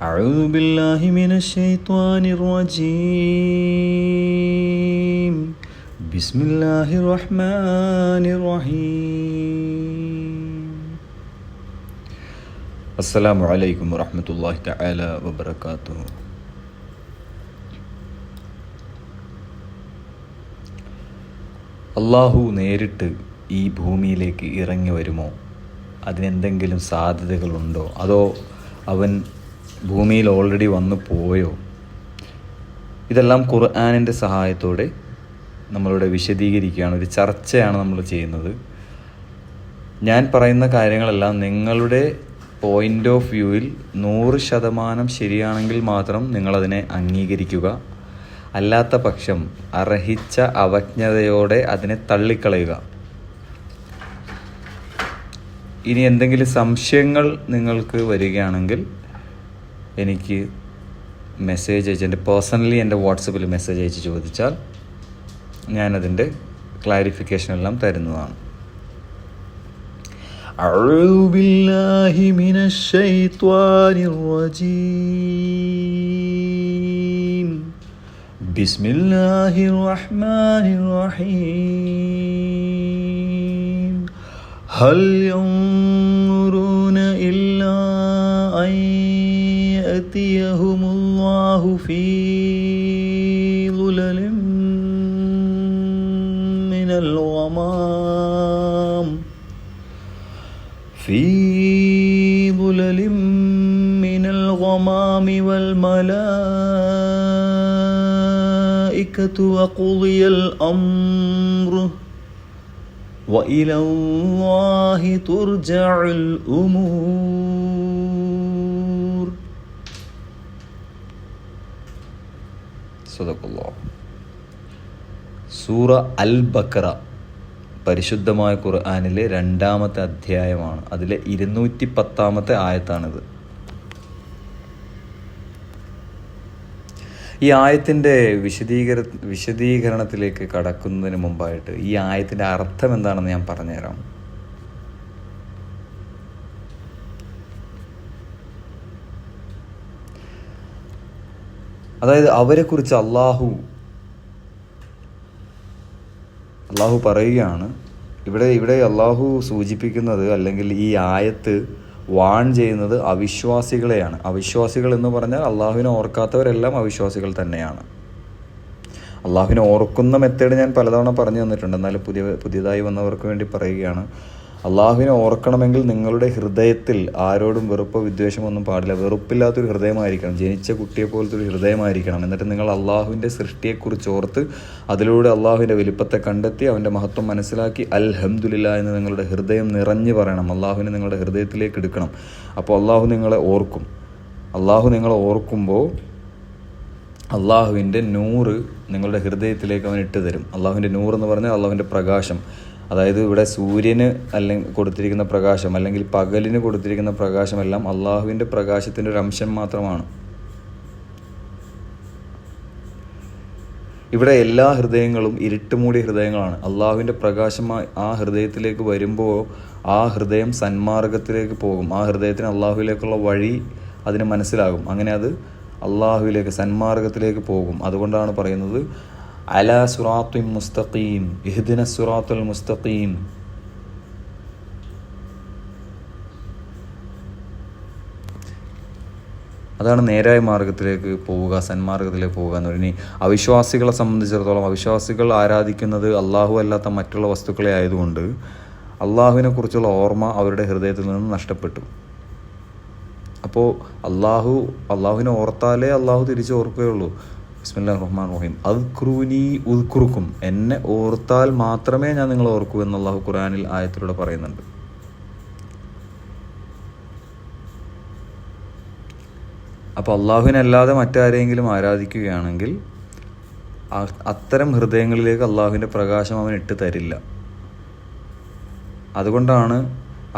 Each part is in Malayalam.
أعوذ بالله من الشيطان الرجيم بسم الله الرحمن الرحيم السلام عليكم ورحمة الله تعالى وبركاته. അള്ളാഹു നേരിട്ട് ഈ ഭൂമിയിലേക്ക് ഇറങ്ങി വരുമോ? അതിനെന്തെങ്കിലും സാധ്യതകളുണ്ടോ? അതോ അവൻ ഭൂമിയിൽ ഓൾറെഡി വന്നു പോയോ? ഇതെല്ലാം ഖുർആനിൻ്റെ സഹായത്തോടെ നമ്മളിവിടെ വിശദീകരിക്കുകയാണ്. ഒരു ചർച്ചയാണ് നമ്മൾ ചെയ്യുന്നത്. ഞാൻ പറയുന്ന കാര്യങ്ങളെല്ലാം നിങ്ങളുടെ പോയിൻ്റ് ഓഫ് വ്യൂവിൽ 100% ശരിയാണെങ്കിൽ മാത്രം നിങ്ങളതിനെ അംഗീകരിക്കുക. അല്ലാത്ത പക്ഷം അർഹിച്ച അവജ്ഞതയോടെ അതിനെ തള്ളിക്കളയുക. ഇനി എന്തെങ്കിലും സംശയങ്ങൾ നിങ്ങൾക്ക് വരികയാണെങ്കിൽ എനിക്ക് മെസ്സേജ് അയച്ച് പേഴ്സണലി എൻ്റെ വാട്സപ്പിൽ മെസ്സേജ് അയച്ച് ചോദിച്ചാൽ ഞാനതിൻ്റെ ക്ലാരിഫിക്കേഷൻ എല്ലാം തരുന്നതാണ്. അഊദു ബില്ലാഹി മിനശ് ശൈത്വാനിർ റജീം ബിസ്മില്ലാഹിർ റഹ്മാനിർ റഹീം ഹൽ യൻദുറൂന ഇല്ലാ അൻ യഅതിയഹുമുല്ലാഹു ഫീ ളുലലിൻ മിനൽ ഗമാം ഫീ ളുലലിൻ മിനൽ ഗമാമി വൽ മലായികതു വഖുദിയൽ അംറു വഇലല്ലാഹി തുർജഉൽ ഉമൂർ. സദഖല്ലാഹ്. സൂറ അൽ ബഖറ പരിശുദ്ധമായ ഖുർആനിലെ 2-ാമത്തെ അധ്യായമാണ്. അതിലെ 210-ാമത്തെ ആയത്താണിത്. ഈ ആയത്തിൻ്റെ വിശദീകരണത്തിലേക്ക് കടക്കുന്നതിന് മുമ്പായിട്ട് ഈ ആയത്തിൻ്റെ അർത്ഥം എന്താണെന്ന് ഞാൻ പറഞ്ഞുതരാം. അതായത് അവരെക്കുറിച്ച് അള്ളാഹു പറയുകയാണ്. ഇവിടെ അള്ളാഹു സൂചിപ്പിക്കുന്നത്, അല്ലെങ്കിൽ ഈ ആയത്ത് വാൺ ചെയ്യുന്നത് അവിശ്വാസികളെയാണ്. അവിശ്വാസികൾ എന്ന് പറഞ്ഞാൽ അള്ളാഹുവിനെ ഓർക്കാത്തവരെല്ലാം അവിശ്വാസികൾ തന്നെയാണ്. അള്ളാഹുവിനെ ഓർക്കുന്ന മെത്തേഡ് ഞാൻ പലതവണ പറഞ്ഞു തന്നിട്ടുണ്ട്. എന്നാലും പുതിയതായി വന്നവർക്ക് വേണ്ടി പറയുകയാണ്. അള്ളാഹുവിനെ ഓർക്കണമെങ്കിൽ നിങ്ങളുടെ ഹൃദയത്തിൽ ആരോടും വെറുപ്പോ വിദ്വേഷമോ ഒന്നും പാടില്ല. വെറുപ്പില്ലാത്തൊരു ഹൃദയമായിരിക്കണം. ജനിച്ച കുട്ടിയെ പോലത്തെ ഒരു ഹൃദയമായിരിക്കണം. എന്നിട്ട് നിങ്ങൾ അള്ളാഹുവിൻ്റെ സൃഷ്ടിയെക്കുറിച്ച് ഓർത്ത് അതിലൂടെ അള്ളാഹുവിൻ്റെ വലിപ്പത്തെ കണ്ടെത്തി അവൻ്റെ മഹത്വം മനസ്സിലാക്കി അൽഹംദുലില്ലാ എന്ന് നിങ്ങളുടെ ഹൃദയം നിറഞ്ഞു പറയണം. അള്ളാഹുവിനെ നിങ്ങളുടെ ഹൃദയത്തിലേക്ക് എടുക്കണം. അപ്പോൾ അള്ളാഹു നിങ്ങളെ ഓർക്കും. അള്ളാഹു നിങ്ങളെ ഓർക്കുമ്പോൾ അള്ളാഹുവിൻ്റെ നൂറ് നിങ്ങളുടെ ഹൃദയത്തിലേക്ക് അവൻ ഇട്ട് തരും. അള്ളാഹുവിൻ്റെ നൂറ് എന്ന് പറഞ്ഞാൽ അള്ളാഹുവിൻ്റെ പ്രകാശം. അതായത് ഇവിടെ സൂര്യന് അല്ലെങ്കിൽ കൊടുത്തിരിക്കുന്ന പ്രകാശം, അല്ലെങ്കിൽ പകലിന് കൊടുത്തിരിക്കുന്ന പ്രകാശമെല്ലാം അള്ളാഹുവിൻ്റെ പ്രകാശത്തിൻ്റെ ഒരു അംശം മാത്രമാണ്. ഇവിടെ എല്ലാ ഹൃദയങ്ങളും ഇരുട്ടുമൂടിയ ഹൃദയങ്ങളാണ്. അള്ളാഹുവിൻ്റെ പ്രകാശം ആ ഹൃദയത്തിലേക്ക് വരുമ്പോൾ ആ ഹൃദയം സന്മാർഗത്തിലേക്ക് പോകും. ആ ഹൃദയത്തിന് അള്ളാഹുവിലേക്കുള്ള വഴി അതിന് മനസ്സിലാകും. അങ്ങനെ അത് അള്ളാഹുവിലേക്ക് സന്മാർഗത്തിലേക്ക് പോകും. അതുകൊണ്ടാണ് പറയുന്നത് അലാ സിറാത്തുൻ മുസ്തഖീം ഇഹ്ദിന സിറാത്തുൽ മുസ്തഖീം. അതാണ് നേരായ മാർഗത്തിലേക്ക് പോവുക, സന്മാർഗത്തിലേക്ക് പോവുക എന്ന് പറഞ്ഞാൽ. അവിശ്വാസികളെ സംബന്ധിച്ചിടത്തോളം അവിശ്വാസികൾ ആരാധിക്കുന്നത് അള്ളാഹു അല്ലാത്ത മറ്റുള്ള വസ്തുക്കളെ ആയതുകൊണ്ട് അള്ളാഹുവിനെ കുറിച്ചുള്ള ഓർമ്മ അവരുടെ ഹൃദയത്തിൽ നിന്ന് നഷ്ടപ്പെട്ടു. അപ്പോൾ അള്ളാഹുവിനെ ഓർത്താലേ അള്ളാഹു തിരിച്ച് ഓർക്കുകയുള്ളൂ. ബിസ്മില്ലാഹിർ റഹ്മാനിർ റഹീം അദ്കുറൂനി ഉദ്കുറുക്കും. എന്നെ ഓർത്താൽ മാത്രമേ ഞാൻ നിങ്ങളെ ഓർക്കൂ എന്ന് അള്ളാഹു ഖുർആനിൽ ആയത്തിലൂടെ പറയുന്നുണ്ട്. അപ്പോൾ അള്ളാഹുവിനല്ലാതെ മറ്റാരെങ്കിലും ആരാധിക്കുകയാണെങ്കിൽ അത്തരം ഹൃദയങ്ങളിലേക്ക് അള്ളാഹുവിൻ്റെ പ്രകാശം അവൻ ഇട്ട് തരില്ല. അതുകൊണ്ടാണ്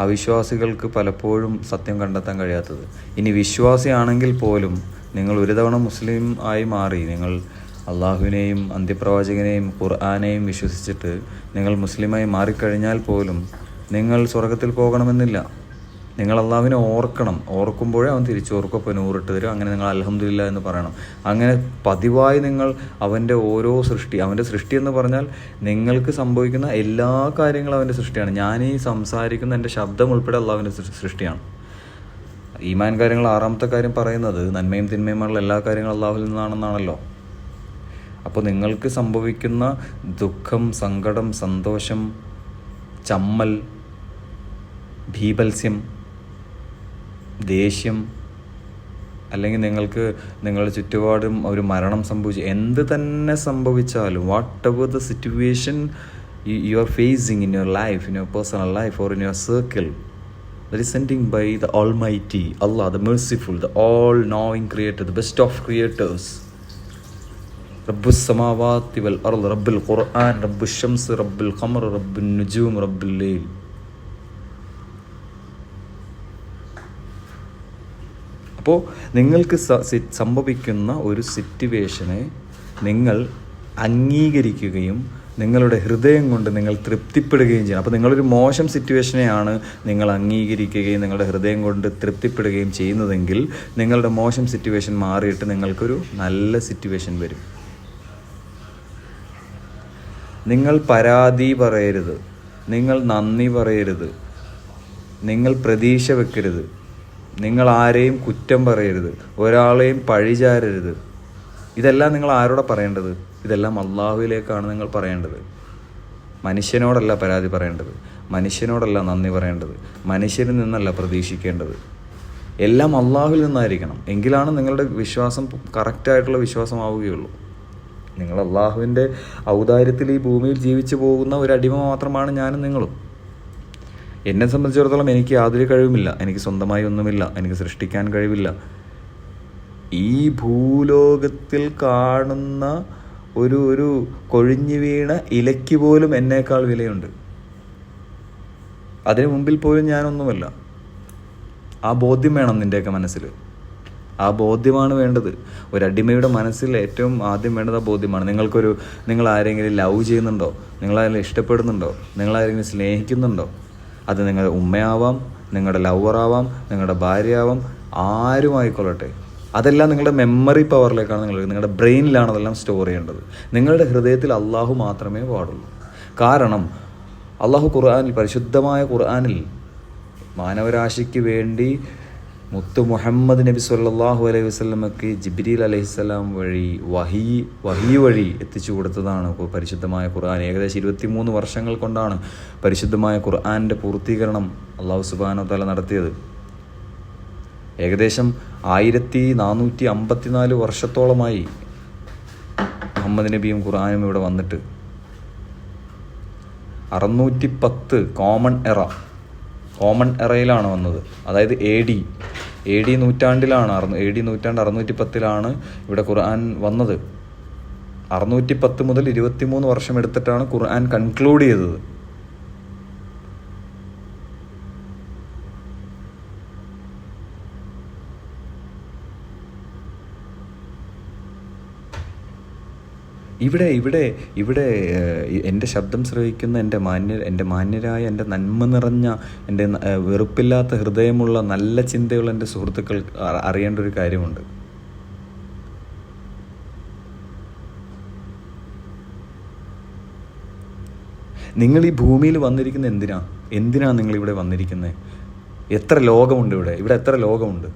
അവിശ്വാസികൾക്ക് പലപ്പോഴും സത്യം കണ്ടെത്താൻ കഴിയാത്തത്. ഇനി വിശ്വാസിയാണെങ്കിൽ പോലും നിങ്ങൾ ഒരു തവണ മുസ്ലിം ആയി മാറി, നിങ്ങൾ അള്ളാഹുവിനെയും അന്ത്യപ്രവാചകനെയും ഖുർആനെയും വിശ്വസിച്ചിട്ട് നിങ്ങൾ മുസ്ലിമായി മാറിക്കഴിഞ്ഞാൽ പോലും നിങ്ങൾ സ്വർഗത്തിൽ പോകണമെന്നില്ല. നിങ്ങൾ അള്ളാഹുവിനെ ഓർക്കണം. ഓർക്കുമ്പോഴേ അവൻ തിരിച്ചു ഓർക്കും. അപ്പോൾ 100 ഇട്ട് തരും. അങ്ങനെ നിങ്ങൾ അൽഹംദുലില്ലാ എന്ന് പറയണം. അങ്ങനെ പതിവായി നിങ്ങൾ അവൻ്റെ ഓരോ സൃഷ്ടി, അവൻ്റെ സൃഷ്ടി എന്ന് പറഞ്ഞാൽ നിങ്ങൾക്ക് സംഭവിക്കുന്ന എല്ലാ കാര്യങ്ങളും അവൻ്റെ സൃഷ്ടിയാണ്. ഞാൻ ഈ സംസാരിക്കുന്ന എൻ്റെ ശബ്ദം ഉൾപ്പെടെ അള്ളാഹുവിൻ്റെ സൃഷ്ടിയാണ്. ഈമാൻ കാര്യങ്ങൾ 6ാമത്തെ കാര്യം പറയുന്നത് നന്മയും തിന്മയുമുള്ള എല്ലാ കാര്യങ്ങളും അള്ളാഹുവിൽ നിന്നാണെന്നാണല്ലോ. അപ്പോൾ നിങ്ങൾക്ക് സംഭവിക്കുന്ന ദുഃഖം, സങ്കടം, സന്തോഷം, ചമ്മൽ, ഭീഭത്സ്യം, ദേഷ്യം, അല്ലെങ്കിൽ നിങ്ങൾക്ക് നിങ്ങളുടെ ചുറ്റുപാടും ഒരു മരണം സംഭവിച്ചു, എന്ത് തന്നെ സംഭവിച്ചാലും, what ever the situation you are facing in your life, in your personal life or in your circle, that is sent by the Almighty Allah, the Merciful, the All-Knowing Creator, the best of creators. Rabbus samawati wal ard, Rabbil Quran, Rabbus shams, Rabbil qamar, Rabbin nujum, Rabbil layl. അപ്പോൾ നിങ്ങൾക്ക് സംഭവിക്കുന്ന ഒരു സിറ്റുവേഷനെ നിങ്ങൾ അംഗീകരിക്കുകയും നിങ്ങളുടെ ഹൃദയം കൊണ്ട് നിങ്ങൾ തൃപ്തിപ്പെടുകയും ചെയ്യണം. അപ്പോൾ നിങ്ങളൊരു മോശം സിറ്റുവേഷനെയാണ് നിങ്ങൾ അംഗീകരിക്കുകയും നിങ്ങളുടെ ഹൃദയം കൊണ്ട് തൃപ്തിപ്പെടുകയും ചെയ്യുന്നതെങ്കിൽ നിങ്ങളുടെ മോശം സിറ്റുവേഷൻ മാറിയിട്ട് നിങ്ങൾക്കൊരു നല്ല സിറ്റുവേഷൻ വരും. നിങ്ങൾ പരാതി പറയരുത്, നിങ്ങൾ നന്ദി പറയരുത്, നിങ്ങൾ പ്രതീക്ഷ വെക്കരുത്, നിങ്ങൾ ആരെയും കുറ്റം പറയരുത്, ഒരാളെയും പഴിചാരരുത്. ഇതെല്ലാം നിങ്ങൾ ആരോടെ പറയേണ്ടത്? ഇതെല്ലാം അള്ളാഹുവിലേക്കാണ് നിങ്ങൾ പറയേണ്ടത്. മനുഷ്യനോടല്ല പരാതി പറയേണ്ടത്, മനുഷ്യനോടല്ല നന്ദി പറയേണ്ടത്, മനുഷ്യരിൽ നിന്നല്ല പ്രതീക്ഷിക്കേണ്ടത്. എല്ലാം അള്ളാഹുവിൽ നിന്നായിരിക്കണം. എങ്കിലാണ് നിങ്ങളുടെ വിശ്വാസം കറക്റ്റായിട്ടുള്ള വിശ്വാസമാവുകയുള്ളൂ. നിങ്ങൾ അള്ളാഹുവിൻ്റെ ഔദാര്യത്തിൽ ഈ ഭൂമിയിൽ ജീവിച്ചു പോകുന്ന ഒരു അടിമ മാത്രമാണ് ഞാനും നിങ്ങളും. എന്നെ സംബന്ധിച്ചിടത്തോളം എനിക്ക് യാതൊരു കഴിവുമില്ല, എനിക്ക് സ്വന്തമായി ഒന്നുമില്ല, എനിക്ക് സൃഷ്ടിക്കാൻ കഴിവില്ല. ഈ ഭൂലോകത്തിൽ കാണുന്ന ഒരു കൊഴിഞ്ഞു വീണ ഇലയ്ക്ക് പോലും എന്നേക്കാൾ വിലയുണ്ട്. അതിനു മുമ്പിൽ പോലും ഞാനൊന്നുമല്ല. ആ ബോധ്യം വേണം നിൻ്റെയൊക്കെ മനസ്സിൽ. ആ ബോധ്യമാണ് വേണ്ടത്. ഒരടിമയുടെ മനസ്സിൽ ഏറ്റവും ആദ്യം വേണ്ടത് ആ ബോധ്യമാണ്. നിങ്ങൾ ആരെങ്കിലും ലവ് ചെയ്യുന്നുണ്ടോ? നിങ്ങളാരെങ്കിലും ഇഷ്ടപ്പെടുന്നുണ്ടോ? നിങ്ങളാരെങ്കിലും സ്നേഹിക്കുന്നുണ്ടോ? അത് നിങ്ങളുടെ ഉമ്മയാവാം, നിങ്ങളുടെ ലവറാവാം, നിങ്ങളുടെ ഭാര്യയാവാം, ആരുമായിക്കൊള്ളട്ടെ. അതെല്ലാം നിങ്ങളുടെ മെമ്മറി പവറിലേക്കാണ് നിങ്ങളുടെ ബ്രെയിനിലാണ് അതെല്ലാം സ്റ്റോർ ചെയ്യേണ്ടത്. നിങ്ങളുടെ ഹൃദയത്തിൽ അള്ളാഹു മാത്രമേ പാടുള്ളൂ. കാരണം അള്ളാഹു ഖുർആനിൽ, പരിശുദ്ധമായ ഖുർആനിൽ മാനവരാശിക്ക് വേണ്ടി മുത്തു മുഹമ്മദ് നബി സല്ലല്ലാഹു അലൈഹി വസല്ലമക്ക് ജിബ്രീൽ അലൈഹിസ്സലാം വഴി വഹി വഴി എത്തിച്ചു കൊടുത്തതാണ് പരിശുദ്ധമായ ഖുർആൻ. ഏകദേശം 23 വർഷങ്ങൾ കൊണ്ടാണ് പരിശുദ്ധമായ ഖുർആൻ്റെ പൂർത്തീകരണം അള്ളാഹു സുബ്ഹാനഹു വ തആല നടത്തിയത്. ഏകദേശം 1454 വർഷത്തോളമായി മുഹമ്മദ് നബിയും ഖുർആനും ഇവിടെ വന്നിട്ട്. 610 കോമൺ എറയിലാണ് വന്നത്. അതായത് എ ഡി നൂറ്റാണ്ടിലാണ്, AD നൂറ്റാണ്ട് 610 ഇവിടെ ഖുർആൻ വന്നത്. 610 മുതൽ 23 വർഷം എടുത്തിട്ടാണ് ഖുർആൻ കൺക്ലൂഡ് ചെയ്തത്. ഇവിടെ എൻ്റെ ശബ്ദം ശ്രവിക്കുന്ന എൻ്റെ മാന്യരായ, എൻ്റെ നന്മ നിറഞ്ഞ, എൻ്റെ വെറുപ്പില്ലാത്ത ഹൃദയമുള്ള നല്ല ചിന്തയുള്ള എൻ്റെ സുഹൃത്തുക്കൾ അറിയേണ്ട ഒരു കാര്യമുണ്ട്. നിങ്ങൾ ഈ ഭൂമിയിൽ വന്നിരിക്കുന്നത് എന്തിനാ നിങ്ങളിവിടെ വന്നിരിക്കുന്നത്? എത്ര ലോകമുണ്ട് ഇവിടെ എത്ര ലോകമുണ്ട്?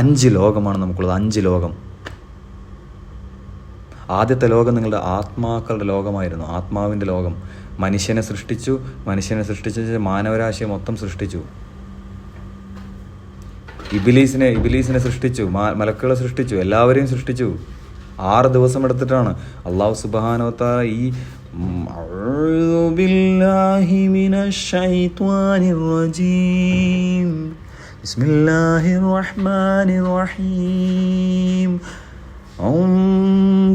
5 ലോകമാണ് നമുക്കുള്ളത്. 5 ലോകം. ആദ്യത്തെ ലോകം നിങ്ങളുടെ ആത്മാക്കളുടെ ലോകമായിരുന്നു, ആത്മാവിൻ്റെ ലോകം. മനുഷ്യനെ സൃഷ്ടിച്ച് മാനവരാശിയെ മൊത്തം സൃഷ്ടിച്ചു. ഇബിലീസിനെ സൃഷ്ടിച്ചു, മലക്കുകളെ സൃഷ്ടിച്ചു, എല്ലാവരെയും സൃഷ്ടിച്ചു. 6 ദിവസം എടുത്തിട്ടാണ് അല്ലാഹു സുബ്ഹാനഹു വ തആല ഈ അഊദു ബില്ലാഹി മിനശ് ശൈത്വാനിർ റജീം ബിസ്മില്ലാഹിർ റഹ്മാനിർ റഹീം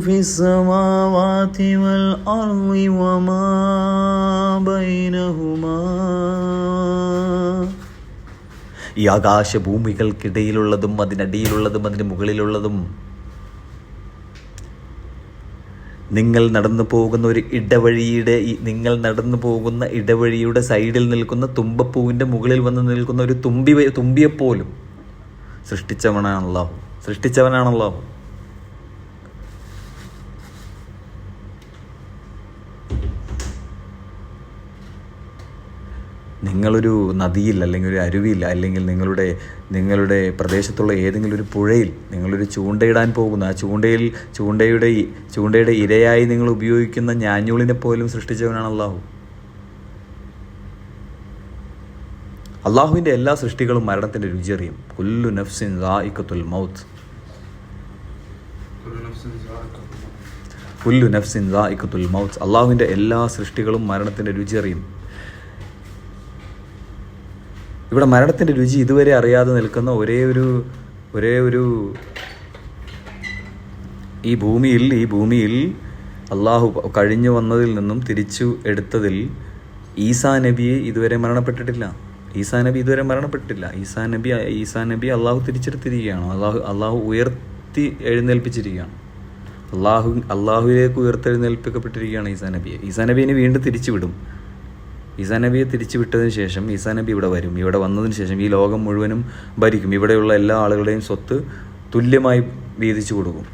ഫിസ്സമാവാതി വൽ അർളി വമാ ബൈനഹുമാ. ഈ ആകാശഭൂമികൾക്കിടയിലുള്ളതും അതിനടിയിലുള്ളതും അതിന് മുകളിലുള്ളതും നിങ്ങൾ നടന്നു പോകുന്ന ഇടവഴിയുടെ സൈഡിൽ നിൽക്കുന്ന തുമ്പപ്പൂവിൻ്റെ മുകളിൽ വന്ന് നിൽക്കുന്ന ഒരു തുമ്പിയെപ്പോലും സൃഷ്ടിച്ചവനാണല്ലോ. നിങ്ങളൊരു നദിയിൽ അല്ലെങ്കിൽ ഒരു അരുവിയിൽ അല്ലെങ്കിൽ നിങ്ങളുടെ പ്രദേശത്തുള്ള ഏതെങ്കിലും ഒരു പുഴയിൽ നിങ്ങളൊരു ചൂണ്ടയിടാൻ പോകുന്നു. ആ ചൂണ്ടയുടെ ഇരയായി നിങ്ങൾ ഉപയോഗിക്കുന്ന ഞാഞ്ഞൂളിനെ പോലും സൃഷ്ടിച്ചവനാണ് അള്ളാഹു. അള്ളാഹുവിൻ്റെ എല്ലാ സൃഷ്ടികളും മരണത്തിൻ്റെ രുചിയറിയും. കുല്ലു നഫ്സിൻ ദാഇഖത്തുൽ മൗത്ത്. അള്ളാഹുവിൻ്റെ എല്ലാ സൃഷ്ടികളും മരണത്തിൻ്റെ രുചിയറിയും. ഇവിടെ മരണത്തിൻ്റെ രുചി ഇതുവരെ അറിയാതെ നിൽക്കുന്ന ഒരേ ഒരു ഈ ഭൂമിയിൽ അള്ളാഹു കഴിഞ്ഞു വന്നതിൽ നിന്നും തിരിച്ചു എടുത്തതിൽ ഈസാ നബിയെ ഇതുവരെ മരണപ്പെട്ടിട്ടില്ല. ഈസാ നബി അള്ളാഹു തിരിച്ചെടുത്തിരിക്കുകയാണ്. അള്ളാഹു ഉയർത്തി എഴുന്നേൽപ്പിച്ചിരിക്കുകയാണ്. അള്ളാഹുവിലേക്ക് ഉയർത്തെഴുന്നേൽപ്പിക്കപ്പെട്ടിരിക്കുകയാണ് ഈസാ നബിയെ വീണ്ടും തിരിച്ചുവിടും. ഈസാ നബിയെ തിരിച്ചു വിട്ടതിന് ശേഷം ഈസാ നബി ഇവിടെ വരും. ഇവിടെ വന്നതിന് ശേഷം ഈ ലോകം മുഴുവനും ഭരിക്കും. ഇവിടെയുള്ള എല്ലാ ആളുകളുടെയും സ്വത്ത് തുല്യമായി വീതിച്ചു കൊടുക്കും.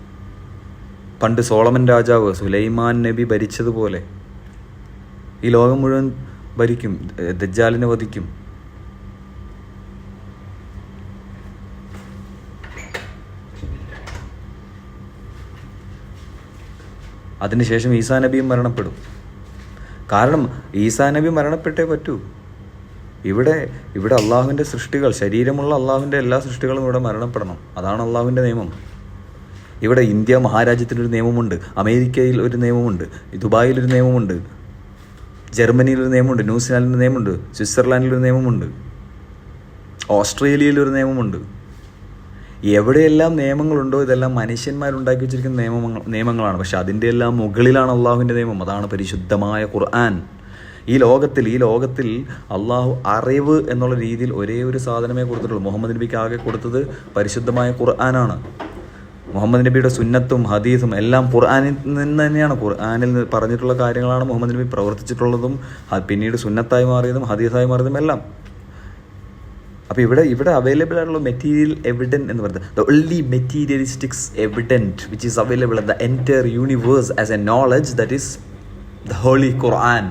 പണ്ട് സോളമൻ രാജാവ് സുലൈമാൻ നബി ഭരിച്ചതുപോലെ ഈ ലോകം മുഴുവൻ ഭരിക്കും. ദജ്ജാലിനെ വധിക്കും. അതിനുശേഷം ഈസാ നബിയും മരണപ്പെടും. കാരണം ഈസാ നബി മരണപ്പെട്ടേ പറ്റൂ. ഇവിടെ അള്ളാഹുവിൻ്റെ സൃഷ്ടികൾ, ശരീരമുള്ള അള്ളാഹുവിൻ്റെ എല്ലാ സൃഷ്ടികളും ഇവിടെ മരണപ്പെടണം. അതാണ് അള്ളാഹുവിൻ്റെ നിയമം. ഇവിടെ ഇന്ത്യ മഹാരാജ്യത്തിനൊരു നിയമമുണ്ട്, അമേരിക്കയിൽ ഒരു നിയമമുണ്ട്, ദുബായിലൊരു നിയമമുണ്ട്, ജർമ്മനിയിലൊരു നിയമമുണ്ട്, ന്യൂസിലാൻഡിലൊരു നിയമമുണ്ട്, സ്വിറ്റ്സർലാൻഡിലൊരു നിയമമുണ്ട്, ഓസ്ട്രേലിയയിലൊരു നിയമമുണ്ട്. എവിടെയെല്ലാം നിയമങ്ങളുണ്ടോ ഇതെല്ലാം മനുഷ്യന്മാരുണ്ടാക്കി വെച്ചിരിക്കുന്ന നിയമങ്ങളാണ്. പക്ഷെ അതിൻ്റെ എല്ലാം മുകളിലാണ് അള്ളാഹുവിൻ്റെ നിയമം. അതാണ് പരിശുദ്ധമായ ഖുർആൻ. ഈ ലോകത്തിൽ അള്ളാഹു അറിവ് എന്നുള്ള രീതിയിൽ ഒരേ ഒരു സാധനമേ കൊടുത്തിട്ടുള്ളൂ. മുഹമ്മദ് നബിക്ക് ആകെ കൊടുത്തത് പരിശുദ്ധമായ ഖുർആനാണ്. മുഹമ്മദ് നബിയുടെ സുന്നത്തും ഹദീസും എല്ലാം ഖുർആനിൽ നിന്ന് തന്നെയാണ്. ഖുർആനിൽ പറഞ്ഞിട്ടുള്ള കാര്യങ്ങളാണ് മുഹമ്മദ് നബി പ്രവർത്തിച്ചിട്ടുള്ളതും പിന്നീട് സുന്നത്തായി മാറിയതും ഹദീസായി മാറിയതും എല്ലാം. അപ്പോൾ ഇവിടെ അവൈലബിൾ ആയിട്ടുള്ള മെറ്റീരിയൽ എവിഡൻറ്റ് എന്ന് പറയുന്നത് the only materialistics evident which is available in the entire universe as a knowledge that is the holy Quran.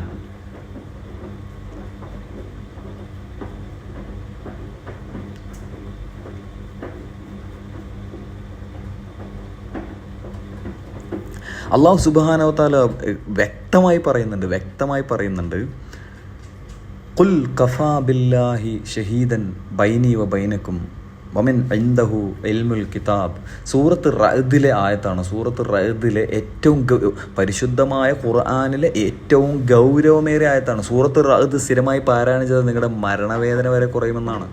അള്ളാഹു സുബ്ഹാനഹു വ തആല വ്യക്തമായി പറയുന്നുണ്ട് ഖുൽ കഫാ ബില്ലാഹി ഷഹീദൻ ബൈനി വ ബൈനക്കും വമൻ ഇൻദഹു ഇൽമുൽ കിതാബ്. സൂറത്ത് റഅദിലെ ആയത്താണ്. സൂറത്ത് റഅദിലെ ഏറ്റവും പരിശുദ്ധമായ ഖുർആനിലെ ഏറ്റവും ഗൗരവമേറിയ ആയത്താണ്. സൂറത്ത് റഅദ് സ്ഥിരമായി പാരായണം ചെയ്താൽ നിങ്ങളുടെ മരണവേദന വരെ കുറയുമെന്നാണ്.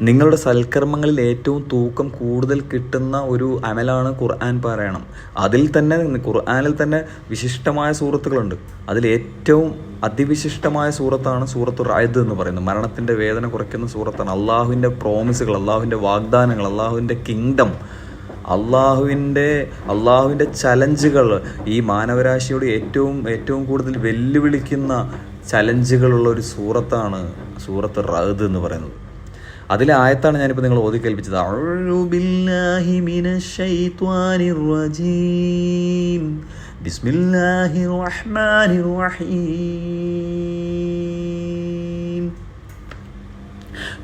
നിങ്ങളുടെ സൽക്കർമ്മങ്ങളിൽ ഏറ്റവും തൂക്കം കൂടുതൽ കിട്ടുന്ന ഒരു അമലാണ് ഖുർആൻ പാരായണം. ഖുർആനിൽ തന്നെ വിശിഷ്ടമായ സൂറത്തുകളുണ്ട്. അതിൽ ഏറ്റവും അതിവിശിഷ്ടമായ സൂറത്താണ് സൂറത്തു റഅദ് എന്ന് പറയുന്നത്. മരണത്തിൻ്റെ വേദന കുറയ്ക്കുന്ന സൂറത്താണ്. അള്ളാഹുവിൻ്റെ പ്രോമിസുകൾ, അള്ളാഹുവിൻ്റെ വാഗ്ദാനങ്ങൾ, അള്ളാഹുവിൻ്റെ കിങ്ഡം, അള്ളാഹുവിൻ്റെ ചലഞ്ചുകൾ, ഈ മാനവരാശിയോട് ഏറ്റവും കൂടുതൽ വെല്ലുവിളിക്കുന്ന ചലഞ്ചുകളുള്ള ഒരു സൂറത്താണ് സൂറത്ത് റഅദ് എന്ന് പറയുന്നത്. അതിലെ ആയത്താണ് ഞാനിപ്പോൾ നിങ്ങൾ ഓതി കേൾപ്പിച്ചത്. അഊദു ബില്ലാഹി മിനശ് ശൈത്വാനിർ റജീം ബിസ്മില്ലാഹിർ റഹ്മാനിർ റഹീം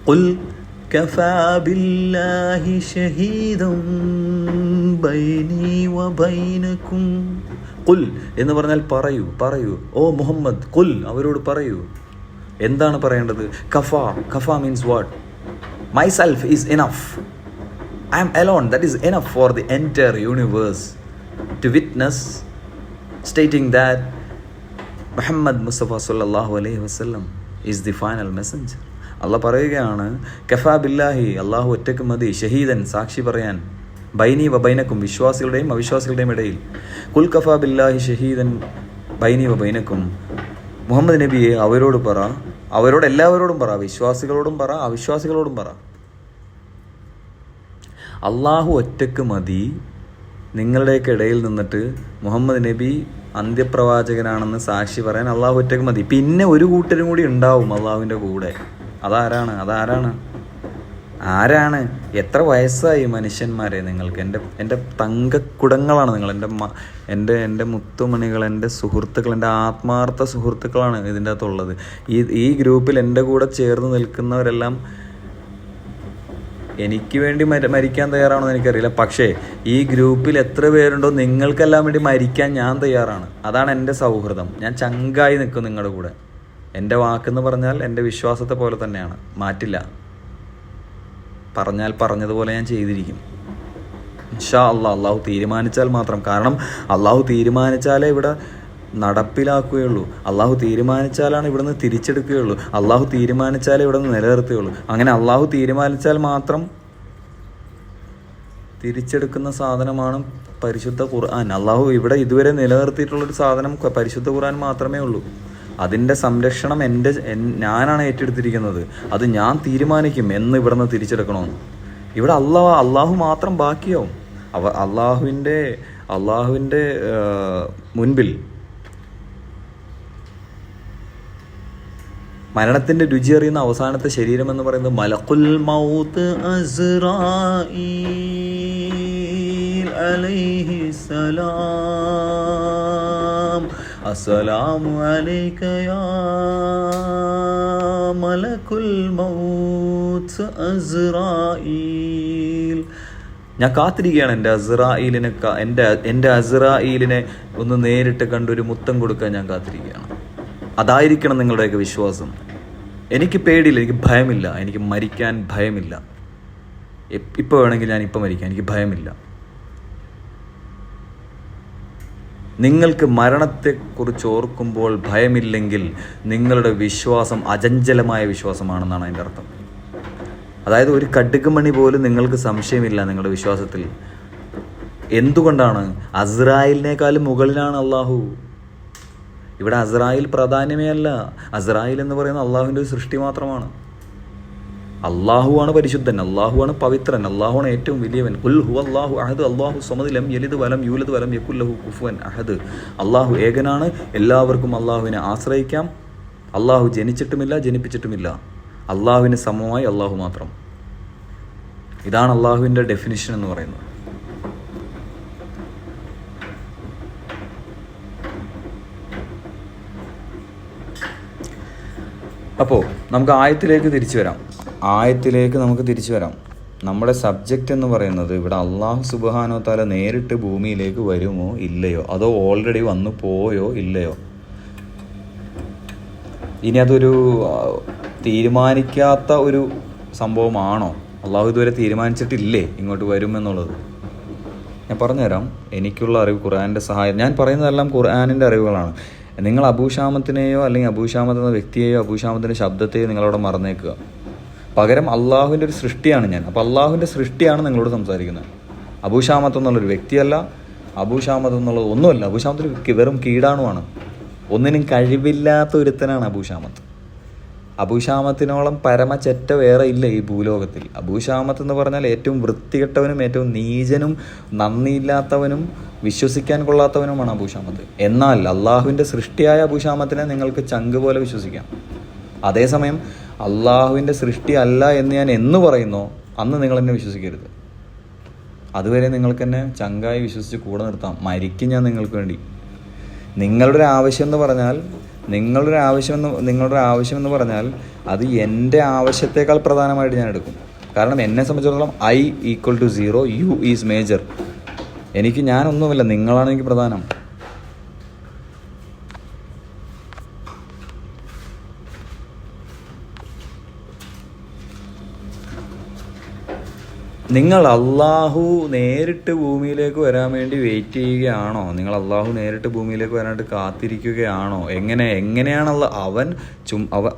ഖുൽ കഫാ ബില്ലാഹി ഷഹീദൻ ബൈനി വ ബൈനക്കും. ഖുൽ എന്ന് പറഞ്ഞാൽ പറയൂ ഓ മുഹമ്മദ്. ഖുൽ അവരോട് പറയൂ. എന്താണ് പറയേണ്ടത്? Kapha means what? Myself is enough. I am alone. That is enough for the entire universe to witness, stating that Muhammad Mustafa sallallahu alaihi wasallam is the final messenger. Allah പറയുകയാണ് കഫാ ബില്ലാഹി, അള്ളാഹു ഒറ്റക്ക് മതി, ഷഹീദൻ സാക്ഷി പറയാൻ, ബൈനി വ ബൈനക്കും വിശ്വാസികളുടെയും അവിശ്വാസികളുടെയും ഇടയിൽ. കുൽ കഫാ ബില്ലാഹി ഷഹീദൻ ബൈനി വ ബൈനക്കും. മുഹമ്മദ് നബിയെ അവരോട് പറ, അവരോട് എല്ലാവരോടും പറ, വിശ്വാസികളോടും പറ അവിശ്വാസികളോടും പറ. അള്ളാഹു ഒറ്റക്ക് മതി നിങ്ങളുടെയൊക്കെ ഇടയിൽ നിന്നിട്ട് മുഹമ്മദ് നബി അന്ത്യപ്രവാചകനാണെന്ന് സാക്ഷി പറയാൻ അള്ളാഹു ഒറ്റക്ക് മതി. പിന്നെ ഒരു കൂട്ടരും കൂടി ഉണ്ടാവും അള്ളാഹുവിൻ്റെ കൂടെ. ആരാണ്? എത്ര വയസ്സായി മനുഷ്യന്മാരെ നിങ്ങൾക്ക്? എൻ്റെ തങ്കക്കുടങ്ങളാണ് നിങ്ങൾ, എൻ്റെ മുത്തുമണികൾ, എൻ്റെ സുഹൃത്തുക്കൾ, എൻ്റെ ആത്മാർത്ഥ സുഹൃത്തുക്കളാണ് ഇതിൻ്റെ അകത്തുള്ളത്. ഈ ഗ്രൂപ്പിൽ എൻ്റെ കൂടെ ചേർന്ന് നിൽക്കുന്നവരെല്ലാം എനിക്ക് വേണ്ടി മരിക്കാൻ തയ്യാറാണോ എന്ന് എനിക്കറിയില്ല. പക്ഷേ ഈ ഗ്രൂപ്പിൽ എത്ര പേരുണ്ടോ നിങ്ങൾക്കെല്ലാം വേണ്ടി മരിക്കാൻ ഞാൻ തയ്യാറാണ്. അതാണ് എൻ്റെ സൗഹൃദം. ഞാൻ ചങ്കായി നിൽക്കും നിങ്ങളുടെ കൂടെ. എൻ്റെ വാക്കെന്ന് പറഞ്ഞാൽ എൻ്റെ വിശ്വാസത്തെ പോലെ തന്നെയാണ്, മാറ്റില്ല. പറഞ്ഞാൽ പറഞ്ഞതുപോലെ ഞാൻ ചെയ്തിരിക്കും ഇൻഷാ അല്ലാഹ്. അള്ളാഹു തീരുമാനിച്ചാൽ മാത്രം. കാരണം അള്ളാഹു തീരുമാനിച്ചാലേ ഇവിടെ നടപ്പിലാക്കുകയുള്ളൂ. അള്ളാഹു തീരുമാനിച്ചാലാണ് ഇവിടുന്ന് തിരിച്ചെടുക്കുകയുള്ളൂ. അള്ളാഹു തീരുമാനിച്ചാലേ ഇവിടുന്ന് നിലനിർത്തുകയുള്ളൂ. അങ്ങനെ അള്ളാഹു തീരുമാനിച്ചാൽ മാത്രം തിരിച്ചെടുക്കുന്ന സാധനമാണ് പരിശുദ്ധ ഖുർആൻ. അള്ളാഹു ഇവിടെ ഇതുവരെ നിലനിർത്തിയിട്ടുള്ളൊരു സാധനം പരിശുദ്ധ ഖുർആൻ മാത്രമേ ഉള്ളൂ. അതിൻ്റെ സംരക്ഷണം ഞാനാണ് ഏറ്റെടുത്തിരിക്കുന്നത്. അത് ഞാൻ തീരുമാനിക്കും എന്ന് ഇവിടുന്ന് തിരിച്ചെടുക്കണമെന്ന്. ഇവിടെ അള്ളാഹു മാത്രം ബാക്കിയാവും. അള്ളാഹുവിൻ്റെ മുൻപിൽ മരണത്തിൻ്റെ രുചി അറിയുന്ന അവസാനത്തെ ശരീരം എന്ന് പറയുന്നത് മലക്കുൽ മൗത്ത് അസ്റായീൽ അലൈഹിസ്സലാം. അസ്സലാമു അലൈക യാ മലക്കുൽ മൗത്ത് അസ്റായീൽ. ഞാൻ കാത്തിരിക്കുകയാണ് എൻ്റെ അസ്റായീലിനെ ഒന്ന് നേരിട്ട് കണ്ടൊരു മുത്തം കൊടുക്കാൻ ഞാൻ കാത്തിരിക്കുകയാണ്. അതായിരിക്കണം നിങ്ങളുടെയൊക്കെ വിശ്വാസം. എനിക്ക് പേടിയില്ല, എനിക്ക് ഭയമില്ല, എനിക്ക് മരിക്കാൻ ഭയമില്ല. ഇപ്പോൾ വേണമെങ്കിൽ ഞാൻ ഇപ്പം മരിക്കാം, എനിക്ക് ഭയമില്ല. നിങ്ങൾക്ക് മരണത്തെക്കുറിച്ച് ഓർക്കുമ്പോൾ ഭയമില്ലെങ്കിൽ നിങ്ങളുടെ വിശ്വാസം അചഞ്ചലമായ വിശ്വാസമാണെന്നാണ് അതിൻ്റെ അർത്ഥം. അതായത് ഒരു കടുകുമണി പോലും നിങ്ങൾക്ക് സംശയമില്ല നിങ്ങളുടെ വിശ്വാസത്തിൽ. എന്തുകൊണ്ടാണ്? അസ്രായേലിനേക്കാളും മുകളിലാണ് അള്ളാഹു. ഇവിടെ അസ്രായേൽ പ്രാധാന്യമേ അല്ല. അസ്രായേൽ എന്ന് പറയുന്നത് അള്ളാഹുവിൻ്റെ ഒരു സൃഷ്ടി മാത്രമാണ്. അള്ളാഹുവാണ് പരിശുദ്ധൻ, അള്ളാഹുവാണ് പവിത്രൻ, അള്ളാഹുവാണ് ഏറ്റവും വലിയവൻ. ഖുൽ ഹുവല്ലാഹു അഹദ് അല്ലാഹു സമദ് ലം യലിദ് വലം യൂലദ് വലം യകുൽ ലഹു കുഫുവൻ അഹദ്. അള്ളാഹു ഏകനാണ്, എല്ലാവർക്കും അള്ളാഹുവിനെ ആശ്രയിക്കാം. അള്ളാഹു ജനിച്ചിട്ടുമില്ല, ജനിപ്പിച്ചിട്ടുമില്ല. അള്ളാഹുവിന് സമമായി അള്ളാഹു മാത്രം. ഇതാണ് അള്ളാഹുവിൻ്റെ ഡെഫിനിഷൻ എന്ന് പറയുന്നത്. അപ്പോൾ നമുക്ക് ആയത്തിലേക്ക് തിരിച്ചു വരാം. നമ്മുടെ സബ്ജക്റ്റ് എന്ന് പറയുന്നത് ഇവിടെ അള്ളാഹു സുബ്ഹാനഹു വ തആല നേരിട്ട് ഭൂമിയിലേക്ക് വരുമോ ഇല്ലയോ, അതോ ഓൾറെഡി വന്നു പോയോ ഇല്ലയോ. ഇനി അതൊരു തീരുമാനിക്കാത്ത ഒരു സംഭവമാണോ? അള്ളാഹു ഇതുവരെ തീരുമാനിച്ചിട്ടില്ലേ ഇങ്ങോട്ട് വരുമെന്നുള്ളത്? ഞാൻ പറഞ്ഞുതരാം. എനിക്കുള്ള അറിവ് ഖുർആനിൻ്റെ സഹായം. ഞാൻ പറയുന്നതെല്ലാം ഖുർആനിൻ്റെ അറിവുകളാണ്. നിങ്ങൾ അബൂഷാമത്തിനെയോ അല്ലെങ്കിൽ അബൂഷാമത്ത് എന്ന വ്യക്തിയെയോ അബൂഷാമത്തിൻ്റെ ശബ്ദത്തെയോ നിങ്ങളവിടെ മറന്നേക്കുക. പകരം അള്ളാഹുവിൻ്റെ ഒരു സൃഷ്ടിയാണ് ഞാൻ. അപ്പോൾ അള്ളാഹുവിൻ്റെ സൃഷ്ടിയാണ് നിങ്ങളോട് സംസാരിക്കുന്നത്. അബൂഷാമത്ത് എന്നുള്ളൊരു വ്യക്തിയല്ല, അബൂഷാമത്ത് എന്നുള്ളത് ഒന്നുമല്ല. അബൂഷാമത്ത് വെറും കീടാണുമാണ്. ഒന്നിനും കഴിവില്ലാത്ത ഒരുത്തനാണ് അബൂഷാമത്ത്. അബൂഷാമത്തിനോളം പരമചെറ്റ വേറെ ഇല്ല ഈ ഭൂലോകത്തിൽ. അബൂഷാമത്ത് എന്ന് പറഞ്ഞാൽ ഏറ്റവും വൃത്തികെട്ടവനും ഏറ്റവും നീചനും നന്ദിയില്ലാത്തവനും വിശ്വസിക്കാൻ കൊള്ളാത്തവനുമാണ് അബൂഷാമത്ത്. എന്നാൽ അള്ളാഹുവിൻ്റെ സൃഷ്ടിയായ അബൂഷാമത്തിനെ നിങ്ങൾക്ക് ചങ്ക് പോലെ വിശ്വസിക്കാം. അതേസമയം അള്ളാഹുവിൻ്റെ സൃഷ്ടി അല്ല എന്ന് ഞാൻ എന്ന് പറയുന്നോ അന്ന് നിങ്ങൾ എന്നെ വിശ്വസിക്കരുത്. അതുവരെ നിങ്ങൾക്ക് എന്നെ ചങ്കായി വിശ്വസിച്ച് കൂടെ നിർത്താം. മരിക്കും ഞാൻ നിങ്ങൾക്ക് വേണ്ടി. നിങ്ങളുടെ ആവശ്യം എന്ന് പറഞ്ഞാൽ അത് എൻ്റെ ആവശ്യത്തേക്കാൾ പ്രധാനമായിട്ട് ഞാൻ എടുക്കും. കാരണം എന്നെ സംബന്ധിച്ചിടത്തോളം I = 0, you is major. ഞാനൊന്നുമില്ല, നിങ്ങളാണ് എനിക്ക് പ്രധാനം. നിങ്ങൾ അള്ളാഹു നേരിട്ട് ഭൂമിയിലേക്ക് വരാൻ വേണ്ടി വെയിറ്റ് ചെയ്യുകയാണോ? നിങ്ങൾ അള്ളാഹു നേരിട്ട് ഭൂമിയിലേക്ക് വരാനായിട്ട് കാത്തിരിക്കുകയാണോ? എങ്ങനെയാണ്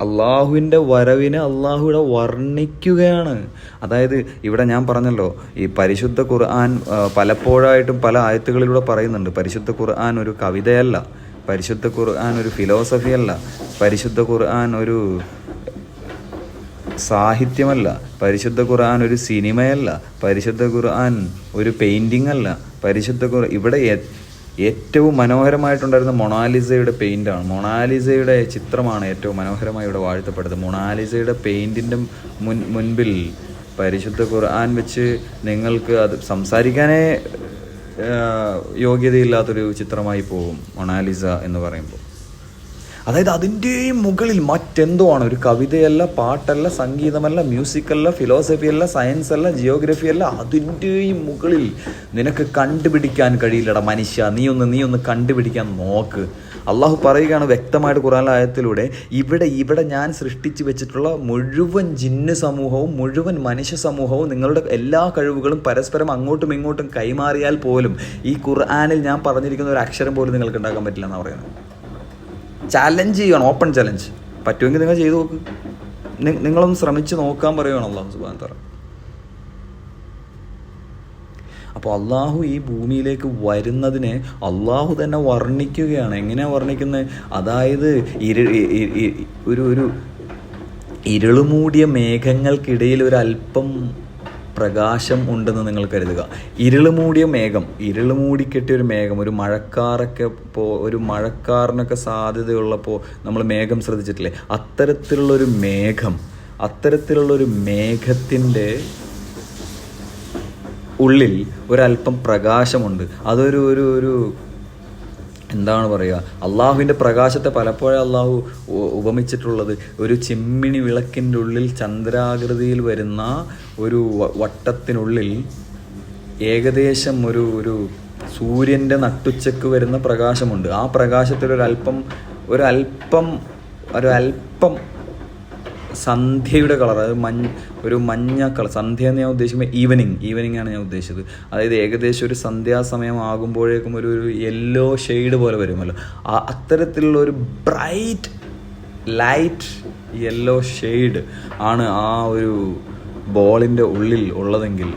അള്ളാഹുവിൻ്റെ വരവിനെ അള്ളാഹു ഇവിടെ വർണ്ണിക്കുകയാണ്. അതായത് ഇവിടെ ഞാൻ പറഞ്ഞല്ലോ, ഈ പരിശുദ്ധ ഖുർആൻ പലപ്പോഴായിട്ടും പല ആയത്തുകളിലൂടെ പറയുന്നുണ്ട്. പരിശുദ്ധ ഖുർആൻ ഒരു കവിതയല്ല, പരിശുദ്ധ ഖുർആൻ ഒരു ഫിലോസഫിയല്ല, പരിശുദ്ധ ഖുർആൻ ഒരു സാഹിത്യമല്ല, പരിശുദ്ധ ഖുർആൻ ഒരു സിനിമയല്ല, പരിശുദ്ധ ഖുർആൻ ഒരു പെയിൻറ്റിംഗ് അല്ല, പരിശുദ്ധ ഇവിടെ ഏറ്റവും മനോഹരമായിട്ടുണ്ടായിരുന്ന മൊണാലിസയുടെ പെയിൻ്റാണ്. മൊണാലിസയുടെ ചിത്രമാണ് ഏറ്റവും മനോഹരമായി ഇവിടെ വാഴ്ത്തപ്പെടുന്നത്. മൊണാലിസയുടെ പെയിൻറ്റിൻ്റെ മുൻപിൽ പരിശുദ്ധ ഖുർആൻ വെച്ച് നിങ്ങൾക്ക് അത് സംസാരിക്കാനേ യോഗ്യതയില്ലാത്തൊരു ചിത്രമായി പോകും മൊണാലിസ എന്ന് പറയുമ്പോൾ. അതായത് അതിൻ്റെയും മുകളിൽ മറ്റെന്തോ ആണ്. ഒരു കവിതയല്ല, പാട്ടല്ല, സംഗീതമല്ല, മ്യൂസിക്കല്ല, ഫിലോസഫി അല്ല, സയൻസ് അല്ല, ജിയോഗ്രഫി അല്ല, അതിൻ്റെയും മുകളിൽ നിനക്ക് കണ്ടുപിടിക്കാൻ കഴിയില്ലടാ മനുഷ്യ. നീ ഒന്ന് കണ്ടുപിടിക്കാൻ നോക്ക്. അള്ളാഹു പറയുകയാണ് വ്യക്തമായിട്ട് ഖുർആനിലെ ആയത്തിലൂടെ, ഇവിടെ ഞാൻ സൃഷ്ടിച്ച് വെച്ചിട്ടുള്ള മുഴുവൻ ജിന്ന് സമൂഹവും മുഴുവൻ മനുഷ്യ സമൂഹവും നിങ്ങളുടെ എല്ലാ കഴിവുകളും പരസ്പരം അങ്ങോട്ടും ഇങ്ങോട്ടും കൈമാറിയാൽ പോലും ഈ ഖുർആനിൽ ഞാൻ പറഞ്ഞിരിക്കുന്ന ഒരു അക്ഷരം പോലും നിങ്ങൾക്ക് ഉണ്ടാക്കാൻ പറ്റില്ല എന്നാണ് പറയുന്നത്. ചാലഞ്ച് ചെയ്യുകയാണ്, ഓപ്പൺ ചലഞ്ച്. പറ്റുമെങ്കിൽ നിങ്ങൾ ചെയ്തു നോക്ക്. നിങ്ങളൊന്ന് ശ്രമിച്ച് നോക്കാൻ പറയുകയാണ് അള്ളാഹു സുബ്ഹാനഹു വ തആല. അപ്പോൾ അള്ളാഹു ഈ ഭൂമിയിലേക്ക് വരുന്നതിനെ അള്ളാഹു തന്നെ വർണ്ണിക്കുകയാണ്. എങ്ങനെയാണ് വർണ്ണിക്കുന്നത്? അതായത് ഒരു ഇരുളുമൂടിയ മേഘങ്ങൾക്കിടയിൽ ഒരല്പം പ്രകാശം ഉണ്ടെന്ന് നിങ്ങൾ കരുതുക. ഇരുള് മൂടിക്കെട്ടിയൊരു മേഘം, ഒരു മഴക്കാറിനൊക്കെ സാധ്യതയുള്ളപ്പോൾ നമ്മൾ മേഘം ശ്രദ്ധിച്ചിട്ടില്ലേ? അത്തരത്തിലുള്ളൊരു മേഘത്തിൻ്റെ ഉള്ളിൽ ഒരല്പം പ്രകാശമുണ്ട്. അതൊരു എന്താണ് പറയുക, അള്ളാഹുവിൻ്റെ പ്രകാശത്തെ പലപ്പോഴും അള്ളാഹു ഉപമിച്ചിട്ടുള്ളത് ഒരു ചിമ്മിണി വിളക്കിൻ്റെ ഉള്ളിൽ ചന്ദ്രാകൃതിയിൽ വരുന്ന ഒരു വട്ടത്തിനുള്ളിൽ ഏകദേശം ഒരു സൂര്യൻ്റെ നട്ടുച്ചക്ക് വരുന്ന പ്രകാശമുണ്ട്. ആ പ്രകാശത്തിൽ ഒരല്പം സന്ധ്യയുടെ കളർ, അത് ഒരു മഞ്ഞ കളർ. സന്ധ്യ എന്ന് ഞാൻ ഉദ്ദേശിക്കുമ്പോൾ ഈവനിങ് ആണ് ഞാൻ ഉദ്ദേശിച്ചത്. അതായത് ഏകദേശം ഒരു സന്ധ്യാസമയം ആകുമ്പോഴേക്കും ഒരു യെല്ലോ ഷെയ്ഡ് പോലെ വരുമല്ലോ, അത്തരത്തിലുള്ള ഒരു ബ്രൈറ്റ് ലൈറ്റ് യെല്ലോ ഷെയ്ഡ് ആണ് ആ ഒരു ബോളിൻ്റെ ഉള്ളിൽ ഉള്ളതെങ്കിൽ,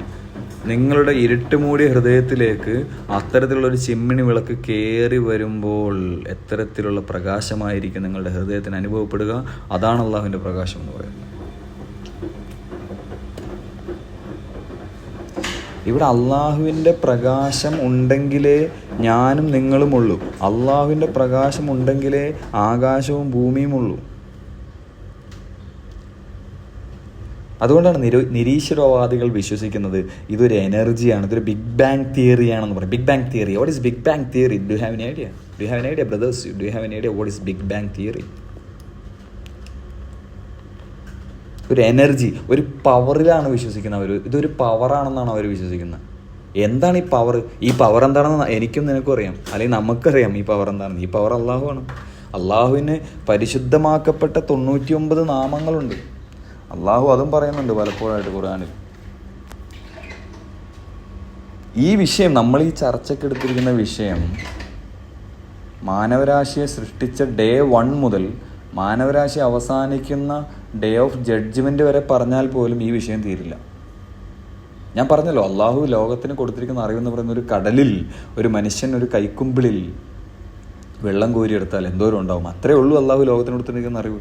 നിങ്ങളുടെ ഇരുട്ടുമൂടിയ ഹൃദയത്തിലേക്ക് അത്തരത്തിലുള്ളൊരു ചിമ്മിണി വിളക്ക് കയറി വരുമ്പോൾ എത്തരത്തിലുള്ള പ്രകാശമായിരിക്കും നിങ്ങളുടെ ഹൃദയത്തിന് അനുഭവപ്പെടുക. അതാണ് അള്ളാഹുവിൻ്റെ പ്രകാശം എന്ന് പറയുന്നത്. ഇവിടെ അള്ളാഹുവിൻ്റെ പ്രകാശം ഉണ്ടെങ്കിലേ ഞാനും നിങ്ങളും ഉള്ളൂ. അള്ളാഹുവിൻ്റെ പ്രകാശം ഉണ്ടെങ്കിലേ ആകാശവും ഭൂമിയും ഉള്ളൂ. അതുകൊണ്ടാണ് നിരീശ്വരവാദികൾ വിശ്വസിക്കുന്നത് ഇതൊരു എനർജിയാണ്, ഇതൊരു ബിഗ് ബാങ് തിയറിയാണെന്ന് പറയും. Big bang theory, what is big bang theory? Do have an idea brothers? Do have an idea what is big bang theory? ഒരു എനർജി, ഒരു പവറിലാണ് വിശ്വസിക്കുന്നത് അവർ. ഇതൊരു പവറാണെന്നാണ് അവർ വിശ്വസിക്കുന്നത്. എന്താണ് ഈ പവർ? ഈ പവർ എന്താണെന്ന് എനിക്കും നിനക്കും അറിയാം, അല്ലെങ്കിൽ നമുക്കറിയാം ഈ പവർ എന്താണെന്ന്. ഈ പവർ അള്ളാഹുവാണ്. അള്ളാഹുവിന് പരിശുദ്ധമാക്കപ്പെട്ട 99 നാമങ്ങളുണ്ട്. അള്ളാഹു അതും പറയുന്നുണ്ട് പലപ്പോഴായിട്ട് ഖുർആനിൽ. ഈ വിഷയം, നമ്മൾ ഈ ചർച്ചയ്ക്കെടുത്തിരിക്കുന്ന വിഷയം, മാനവരാശിയെ സൃഷ്ടിച്ച ഡേ 1 മുതൽ മാനവരാശി അവസാനിക്കുന്ന ഡേ ഓഫ് ജഡ്ജ്മെന്റ് വരെ പറഞ്ഞാൽ പോലും ഈ വിഷയം തീരില്ല. ഞാൻ പറഞ്ഞല്ലോ, അള്ളാഹു ലോകത്തിന് കൊടുത്തിരിക്കുന്ന അറിവെന്ന് പറയുന്ന ഒരു കടലിൽ ഒരു മനുഷ്യൻ ഒരു കൈക്കുമ്പിളിൽ വെള്ളം കോരിയെടുത്താൽ എന്തോരം ഉണ്ടാവും. അത്രേ ഉള്ളൂ അള്ളാഹു ലോകത്തിന് കൊടുത്തിരിക്കുന്ന അറിവ്.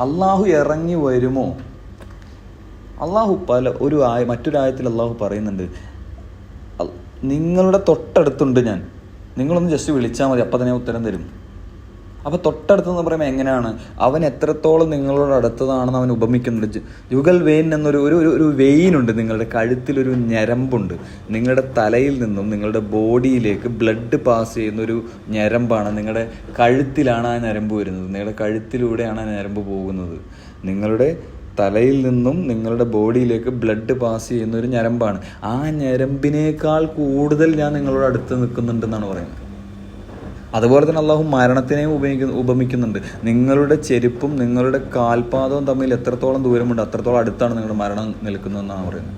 അള്ളാഹു ഇറങ്ങി വരുമോ? അള്ളാഹു മറ്റൊരു ആയത്തിൽ അള്ളാഹു പറയുന്നുണ്ട്, നിങ്ങളുടെ തൊട്ടടുത്തുണ്ട് ഞാൻ, നിങ്ങളൊന്ന് ജസ്റ്റ് വിളിച്ചാൽ മതി, അപ്പം തന്നെ ഉത്തരം തരും. അപ്പോൾ തൊട്ടടുത്തെന്ന് പറയുമ്പോൾ എങ്ങനെയാണ്? അവൻ എത്രത്തോളം നിങ്ങളോട് അടുത്തതാണെന്ന് അവൻ ഉപമിക്കുന്നുണ്ട്. യുഗൽ വെയിൻ എന്നൊരു വെയിനുണ്ട്, നിങ്ങളുടെ കഴുത്തിലൊരു ഞരമ്പുണ്ട്. നിങ്ങളുടെ തലയിൽ നിന്നും നിങ്ങളുടെ ബോഡിയിലേക്ക് ബ്ലഡ് പാസ് ചെയ്യുന്നൊരു ഞരമ്പാണ്. നിങ്ങളുടെ കഴുത്തിലാണ് ആ ഞരമ്പ് വരുന്നത്, നിങ്ങളുടെ കഴുത്തിലൂടെയാണ് ആ ഞരമ്പ് പോകുന്നത്. നിങ്ങളുടെ തലയിൽ നിന്നും നിങ്ങളുടെ ബോഡിയിലേക്ക് ബ്ലഡ് പാസ് ചെയ്യുന്ന ഒരു ഞരമ്പാണ്. ആ ഞരമ്പിനേക്കാൾ കൂടുതൽ ഞാൻ നിങ്ങളോട് അടുത്ത് നിൽക്കുന്നുണ്ടെന്നാണ് പറയുന്നത്. അതുപോലെ തന്നെ അള്ളാഹു മരണത്തിനെയും ഉപമിക്കുന്നുണ്ട്. നിങ്ങളുടെ ചെരുപ്പും നിങ്ങളുടെ കാൽപാദവും തമ്മിൽ എത്രത്തോളം ദൂരമുണ്ട് അത്രത്തോളം അടുത്താണ് നിങ്ങളുടെ മരണം നിൽക്കുന്നതെന്നാണ് പറയുന്നത്.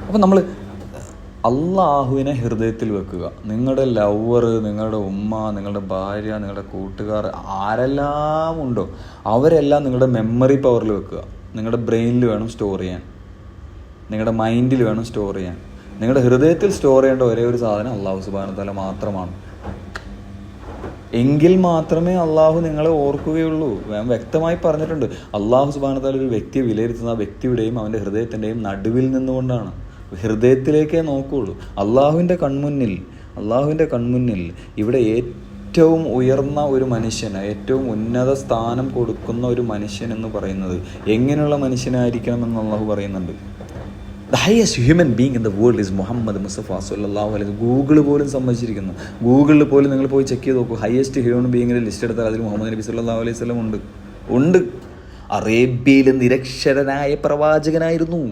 അപ്പം നമ്മൾ അള്ളാഹുവിനെ ഹൃദയത്തിൽ വെക്കുക. നിങ്ങളുടെ ലവർ, നിങ്ങളുടെ ഉമ്മ, നിങ്ങളുടെ ഭാര്യ, നിങ്ങളുടെ കൂട്ടുകാർ, ആരെല്ലാം ഉണ്ടോ അവരെല്ലാം നിങ്ങളുടെ മെമ്മറി പവറിൽ വെക്കുക. നിങ്ങളുടെ ബ്രെയിനിൽ വേണം സ്റ്റോർ ചെയ്യാൻ, നിങ്ങളുടെ മൈൻഡിൽ വേണം സ്റ്റോർ ചെയ്യാൻ. നിങ്ങളുടെ ഹൃദയത്തിൽ സ്റ്റോർ ചെയ്യേണ്ട ഒരേ ഒരു സാധനം അള്ളാഹു സുബ്ഹാനഹു വ തആല മാത്രമാണ്. എങ്കിൽ മാത്രമേ അള്ളാഹു നിങ്ങളെ ഓർക്കുകയുള്ളൂ. ഞാൻ വ്യക്തമായി പറഞ്ഞിട്ടുണ്ട്, അള്ളാഹു സുബ്ഹാനഹു വ തആല ഒരു വ്യക്തിയെ വിലയിരുത്തുന്ന ആ വ്യക്തിയുടെയും അവൻ്റെ ഹൃദയത്തിൻ്റെയും നടുവിൽ നിന്നുകൊണ്ടാണ്. ഹൃദയത്തിലേക്കേ നോക്കുകയുള്ളൂ. അള്ളാഹുവിൻ്റെ കൺമുന്നിൽ ഇവിടെ ഏറ്റവും ഉയർന്ന ഒരു മനുഷ്യന്, ഏറ്റവും ഉന്നത സ്ഥാനം കൊടുക്കുന്ന ഒരു മനുഷ്യൻ എന്ന് പറയുന്നത് എങ്ങനെയുള്ള മനുഷ്യനായിരിക്കണമെന്ന് അള്ളാഹു പറയുന്നുണ്ട്. The highest human being in the world is Muhammad Mustafa സല്ലല്ലാഹു അലൈഹി വസല്ലം. ഗൂഗിൾ പോലും സമ്മതിച്ചിരിക്കുന്നു. ഗൂഗിളിൽ പോലും നിങ്ങൾ പോയി ചെക്ക് ചെയ്ത് നോക്കൂ. ഹയസ്റ്റ് ഹ്യൂമൻ ബീങ്ങിൻ്റെ ലിസ്റ്റ് എടുത്താൽ അതിൽ മുഹമ്മദ് നബി സല്ലല്ലാഹു അലൈഹി വസല്ലം ഉണ്ട്. അറേബ്യയിലെ നിരക്ഷരനായ പ്രവാചകനായിരുന്നു.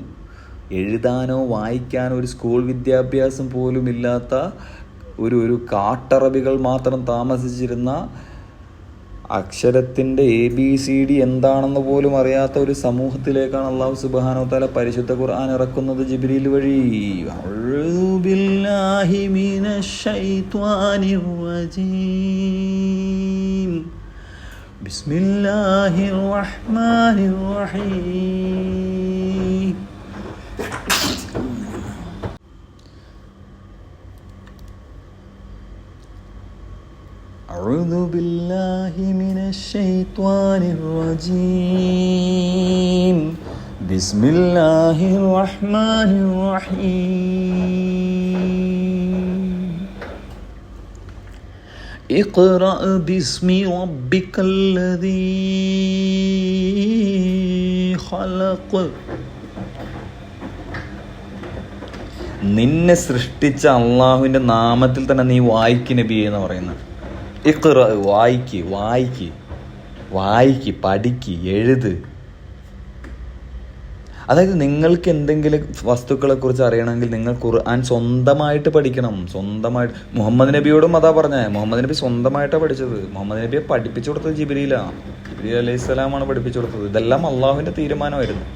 എഴുതാനോ വായിക്കാനോ ഒരു സ്കൂൾ വിദ്യാഭ്യാസം പോലും ഇല്ലാത്ത ഒരു കാട്ടറബികൾ മാത്രം താമസിച്ചിരുന്ന, അക്ഷരത്തിൻ്റെ ABCD എന്താണെന്ന് പോലും അറിയാത്ത ഒരു സമൂഹത്തിലേക്കാണ് അല്ലാഹു സുബ്ഹാനഹു വ തആല പരിശുദ്ധ ഖുർആൻ ഇറക്കുന്നത് ജിബ്രീൽ വഴി. അഊദു ബില്ലാഹി മിനശ് ശൈത്വാനിർ റജീം. ബിസ്മില്ലാഹിർ റഹ്മാനിർ റഹീം. أعوذ بالله من الشيطان الرجيم. بسم الله الرحمن الرحيم. اقرأ باسم ربك الذي خلق. നിന്നെ സൃഷ്ടിച്ച അള്ളാഹുവിൻ്റെ നാമത്തിൽ തന്നെ നീ വായിക്ക് നബിയെ എന്ന് പറയുന്നത്. ഇഖ്റ, വായിക്ക്, പഠിക്ക്, എഴുത്. അതായത് നിങ്ങൾക്ക് എന്തെങ്കിലും വസ്തുക്കളെക്കുറിച്ച് അറിയണമെങ്കിൽ നിങ്ങൾ ഖുർആൻ സ്വന്തമായിട്ട് പഠിക്കണം. സ്വന്തമായിട്ട്. മുഹമ്മദ് നബിയോടും അതാ പറഞ്ഞത്. മുഹമ്മദ് നബി സ്വന്തമായിട്ടാണ് പഠിച്ചത്. മുഹമ്മദ് നബിയെ പഠിപ്പിച്ചു കൊടുത്തത് ജിബ്രീൽ അലൈഹിസ്സലാമാണ് പഠിപ്പിച്ചു കൊടുത്തത്. ഇതെല്ലാം അള്ളാഹുവിൻ്റെ തീരുമാനമായിരുന്നു.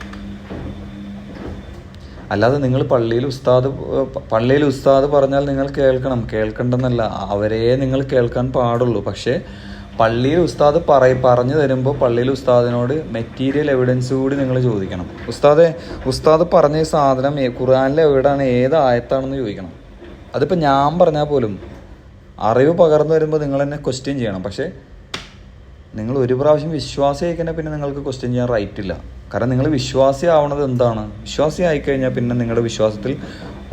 അല്ലാതെ നിങ്ങൾ പള്ളിയിൽ ഉസ്താദ് പറഞ്ഞാൽ നിങ്ങൾ കേൾക്കണ്ടെന്നല്ല, അവരെ നിങ്ങൾ കേൾക്കാൻ പാടുള്ളൂ. പക്ഷേ പള്ളിയിൽ ഉസ്താദ് പറഞ്ഞു തരുമ്പോൾ പള്ളിയിൽ ഉസ്താദിനോട് മെറ്റീരിയൽ എവിഡൻസ് കൂടി നിങ്ങൾ ചോദിക്കണം. ഉസ്താദ് പറഞ്ഞ ഈ സാധനം ഖുർആനിൽ എവിടെയാണ്, ഏത് ആയത്താണെന്ന് ചോദിക്കണം. അതിപ്പോൾ ഞാൻ പറഞ്ഞാൽ പോലും അറിവ് പകർന്നു വരുമ്പോൾ നിങ്ങൾ എന്നെ ക്വസ്റ്റ്യൻ ചെയ്യണം. പക്ഷേ നിങ്ങൾ ഒരു പ്രാവശ്യം വിശ്വാസി ആയിക്കഴിഞ്ഞാൽ പിന്നെ നിങ്ങൾക്ക് ക്വസ്റ്റ്യൻ ചെയ്യാൻ റൈറ്റ് ഇല്ല. കാരണം നിങ്ങൾ വിശ്വാസി ആവണത് എന്താണ്? വിശ്വാസി ആയിക്കഴിഞ്ഞാൽ പിന്നെ നിങ്ങളുടെ വിശ്വാസത്തിൽ